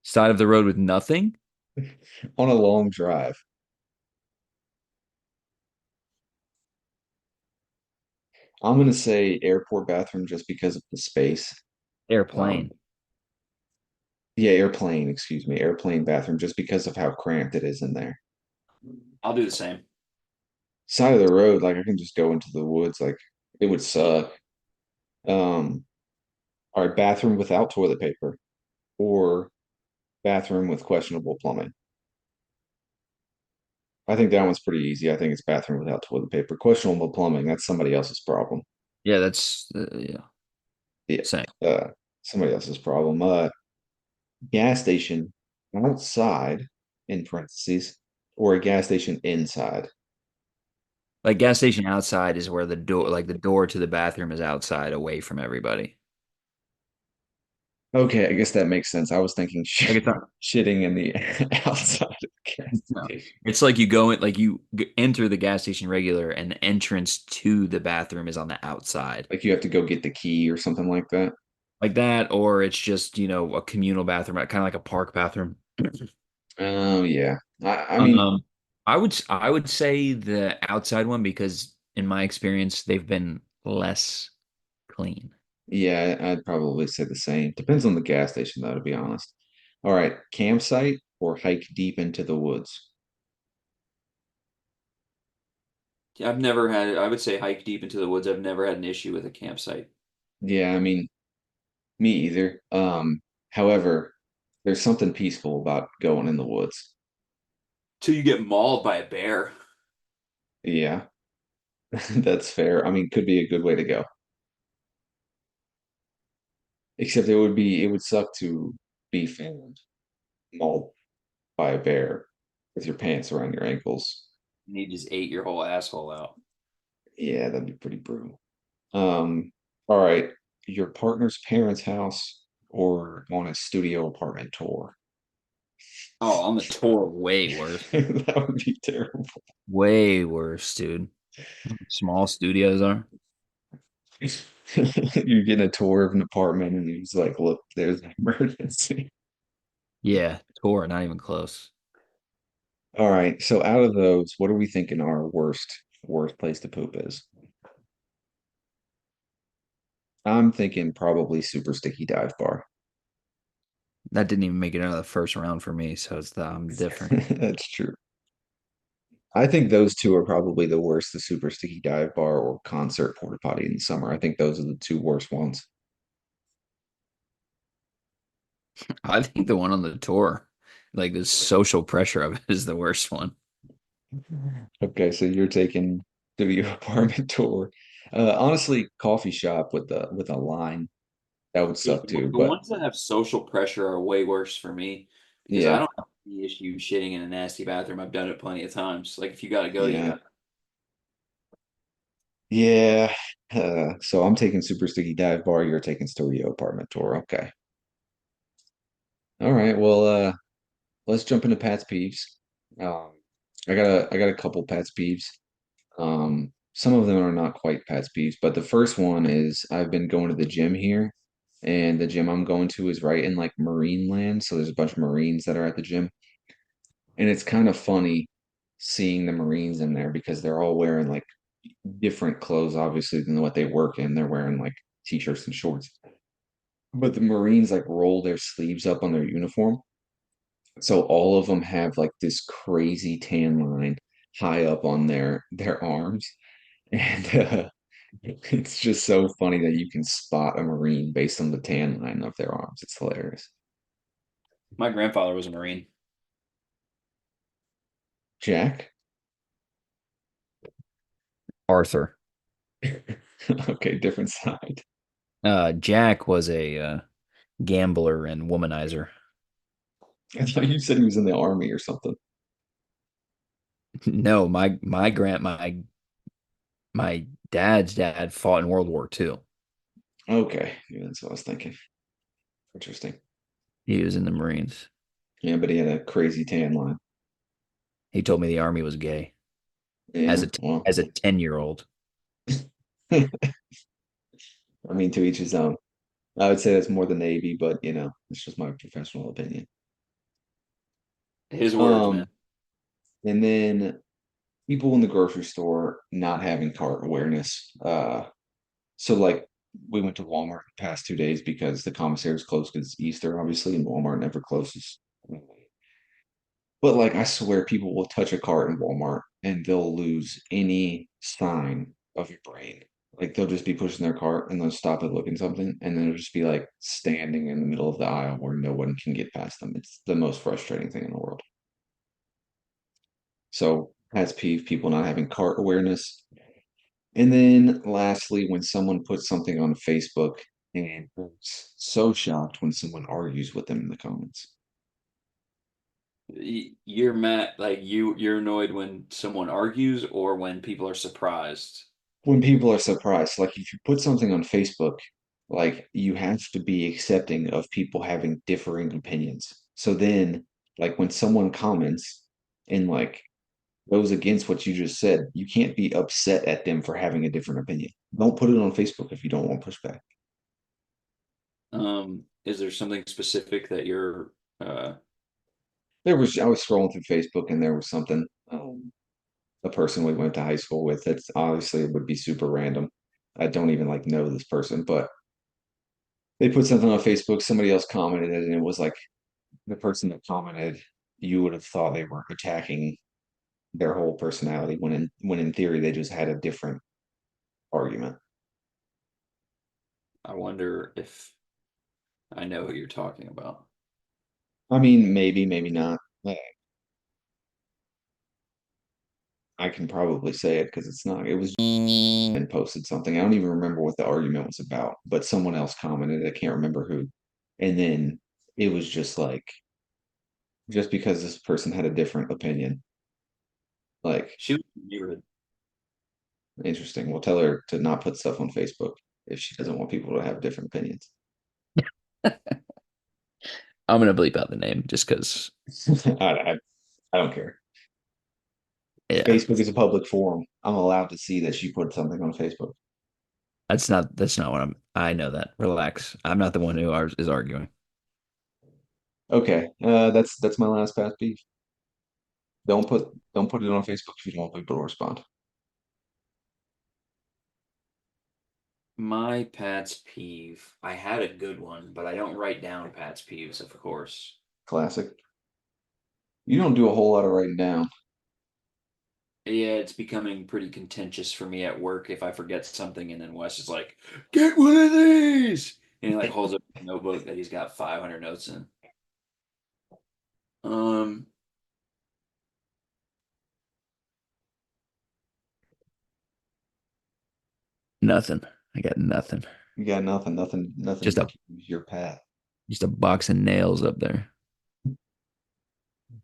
S1: Side of the road with nothing.
S2: On a long drive. I'm gonna say airport bathroom just because of the space.
S1: Airplane.
S2: Um, yeah, airplane, excuse me, airplane bathroom just because of how cramped it is in there.
S1: I'll do the same.
S2: Side of the road, like I can just go into the woods, like it would suck. Um, all right, bathroom without toilet paper or bathroom with questionable plumbing. I think that one's pretty easy. I think it's bathroom without toilet paper. Questionable plumbing, that's somebody else's problem.
S1: Yeah, that's yeah,
S2: Yeah,
S1: same.
S2: uh, somebody else's problem. Gas station outside, in parentheses, or a gas station inside.
S1: Like gas station outside is where the door, like the door to the bathroom is outside, away from everybody.
S2: Okay, I guess that makes sense. I was thinking
S1: Like it's not.
S2: shitting in the outside of the gas
S1: No.
S2: station.
S1: It's like you go in, like you enter the gas station regular, and the entrance to the bathroom is on the outside,
S2: Like you have to go get the key or something like that.
S1: like that, or it's just a communal bathroom, kind of like a park bathroom.
S2: Oh yeah. I mean,
S1: Um, I would say the outside one because in my experience they've been less clean.
S2: yeah, I'd probably say the same. Depends on the gas station though, to be honest. All right, campsite or hike deep into the woods.
S1: I've never had, I would say hike deep into the woods. I've never had an issue with a campsite.
S2: Yeah, I mean, me either. However, there's something peaceful about going in the woods.
S1: Till you get mauled by a bear.
S2: Yeah, that's fair. I mean, could be a good way to go. Except it would suck to be found mauled by a bear with your pants around your ankles.
S1: And he just ate your whole asshole out.
S2: Yeah, that'd be pretty brutal. All right, your partner's parents' house or on a studio apartment tour.
S1: Oh, on the tour, way worse.
S2: That would be terrible.
S1: Way worse, dude. Small studios are.
S2: You get a tour of an apartment and he's like, look, there's an emergency.
S1: Yeah, tour, not even close.
S2: All right. So out of those, what are we thinking our worst place to poop is? I'm thinking probably super sticky dive bar.
S1: That didn't even make it out of the first round for me, so I'm different.
S2: That's true. I think those two are probably the worst, the super sticky dive bar or concert porta potty in the summer. I think those are the two worst ones.
S1: I think the one on the tour, like the social pressure of it, is the worst one.
S2: Okay, so you're taking the apartment tour. Honestly, coffee shop with a line, that would
S1: Yeah,
S2: suck too.
S1: the
S2: But
S1: ones that have social pressure are way worse for me because I
S2: yeah,
S1: don't have the issue shitting in a nasty bathroom. I've done it plenty of times. Like if you gotta go, you
S2: yeah,
S1: got.
S2: yeah. So I'm taking super sticky dive bar, you're taking studio apartment tour. Okay. All right. Well, let's jump into Pat's peeves. Um, I got a couple Pat's peeves. Some of them are not quite Pat's peeves, but the first one is I've been going to the gym here, and the gym I'm going to is right in like Marine land. So there's a bunch of Marines that are at the gym, and it's kind of funny seeing the Marines in there because they're all wearing like different clothes, obviously, than what they work in. They're wearing like t-shirts and shorts, but the Marines like roll their sleeves up on their uniform. So all of them have like this crazy tan line high up on their arms. And it's just so funny that you can spot a Marine based on the tan line of their arms. It's hilarious.
S1: My grandfather was a Marine.
S2: Jack?
S1: Arthur.
S2: Okay, different side.
S1: Jack was a gambler and womanizer.
S2: I thought you said he was in the army or something.
S1: No, my dad's dad fought in World War II.
S2: Okay, yeah, that's what I was thinking. Interesting.
S1: He was in the Marines.
S2: Yeah, but he had a crazy tan line.
S1: He told me the army was gay as
S2: Yeah,
S1: a
S2: well,
S1: as a 10-year-old.
S2: I mean, to each his own. I would say that's more the Navy, but it's just my professional opinion.
S1: His words, man.
S2: Um, and then people in the grocery store not having cart awareness. So like we went to Walmart the past 2 days because the commissary is closed because it's Easter, obviously, and Walmart never closes. But like I swear people will touch a cart in Walmart and they'll lose any sign of your brain. Like they'll just be pushing their cart and they'll stop and look at something and then it'll just be like standing in the middle of the aisle where no one can get past them. It's the most frustrating thing in the world. So has peeve, people not having cart awareness. And then lastly, when someone puts something on Facebook and is so shocked when someone argues with them in the comments.
S1: You're mad, like you're annoyed when someone argues or when people are surprised.
S2: When people are surprised, like if you put something on Facebook, like you have to be accepting of people having differing opinions. So then, like when someone comments and like goes against what you just said, you can't be upset at them for having a different opinion. Don't put it on Facebook if you don't want pushback.
S1: Is there something specific that you're
S2: I was scrolling through Facebook and there was something, a person we went to high school with. That's obviously it would be super random. I don't even like know this person, but they put something on Facebook. Somebody else commented it, and it was like the person that commented. You would have thought they were attacking their whole personality when in theory they just had a different argument.
S1: I wonder if I know who you're talking about.
S2: I mean, maybe, maybe not. I can probably say it because it's not. It was and posted something. I don't even remember what the argument was about, but someone else commented. I can't remember who. And then it was just like, just because this person had a different opinion, like,
S1: She was in the neighborhood.
S2: interesting. We'll tell her to not put stuff on Facebook if she doesn't want people to have different opinions.
S1: I'm gonna bleep out the name just because.
S2: I, I don't care.
S1: Yeah,
S2: Facebook is a public forum. I'm allowed to see that she put something on Facebook.
S1: that's not what I'm. I know that. Relax. I'm not the one who is arguing.
S2: Okay, that's my last past beef. Don't put it on Facebook if you don't want people to respond.
S1: My Pat's peeve. I had a good one, but I don't write down Pat's peeves, of course.
S2: Classic. You don't do a whole lot of writing down.
S1: Yeah, it's becoming pretty contentious for me at work if I forget something and then Wes is like, "Get one of these," and he like holds up a notebook that he's got 500 notes in. Um, Nothing. I got nothing.
S2: You got nothing
S1: Just
S2: to
S1: a
S2: accuse your path.
S1: just a box of nails up there.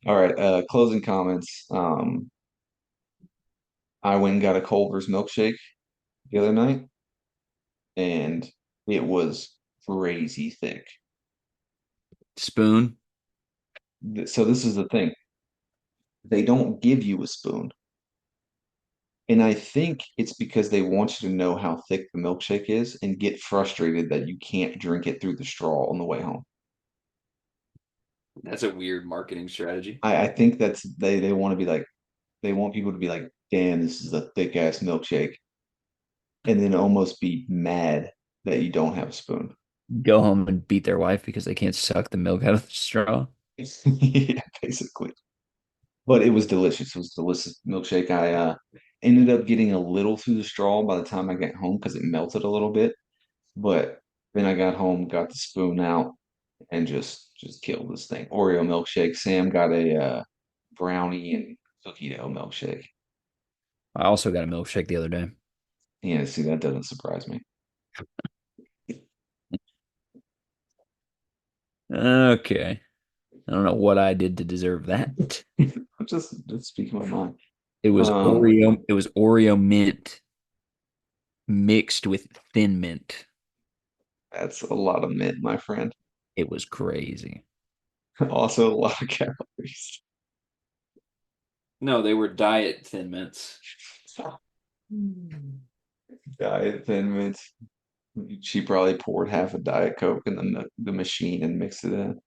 S2: All right, closing comments. I went and got a Culver's milkshake the other night, and it was crazy thick.
S1: Spoon.
S2: So this is the thing. They don't give you a spoon. And I think it's because they want you to know how thick the milkshake is and get frustrated that you can't drink it through the straw on the way home.
S1: That's a weird marketing strategy.
S2: I think that's they want to be like they want people to be like, damn, this is a thick ass milkshake, and then almost be mad that you don't have a spoon.
S1: Go home and beat their wife because they can't suck the milk out of the straw.
S2: Yeah, basically. But it was delicious. It was a delicious milkshake. I ended up getting a little through the straw by the time I got home because it melted a little bit. But then I got home, got the spoon out, and just killed this thing. Oreo milkshake. Sam got a brownie and cookie dough milkshake.
S1: I also got a milkshake the other day.
S2: Yeah, see, that doesn't surprise me.
S1: Okay. I don't know what I did to deserve that.
S2: I'm just speaking my mind.
S1: It was
S2: Um,
S1: Oreo. It was Oreo mint mixed with thin mint.
S2: that's a lot of mint, my friend.
S1: It was crazy.
S2: Also a lot of calories.
S1: No, they were diet thin mints.
S2: Diet Thin Mints. She probably poured half a Diet Coke in the machine and mixed it in.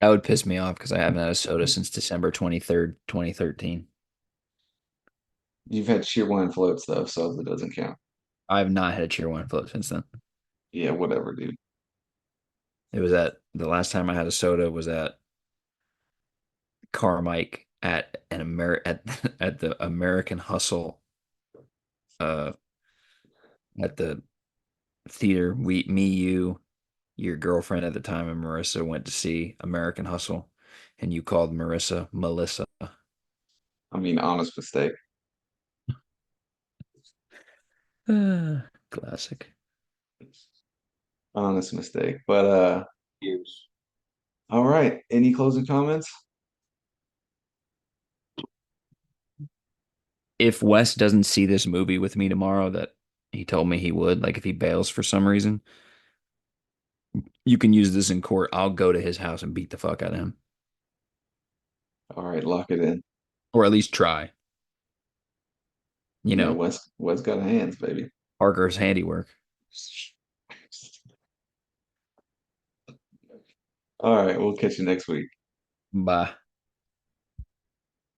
S1: That would piss me off because I haven't had a soda since December 23rd, 2013.
S2: You've had Cheerwine floats though, so that doesn't count.
S1: I have not had a cheer one float since then.
S2: Yeah, whatever, dude.
S1: It was at the last time I had a soda was at Carmike at the American Hustle uh at the theater. You, your girlfriend at the time, and Marissa went to see American Hustle, and you called Marissa Melissa.
S2: I mean, honest mistake.
S1: Classic.
S2: Honest mistake. But
S1: Years.
S2: all right. Any closing comments?
S1: If Wes doesn't see this movie with me tomorrow that he told me he would, like if he bails for some reason, you can use this in court. I'll go to his house and beat the fuck out of him,
S2: All right, lock it in.
S1: or at least try. You
S2: Yeah,
S1: know,
S2: Wes got hands, baby.
S1: Parker's handiwork.
S2: All right, we'll catch you next week.
S1: Bye.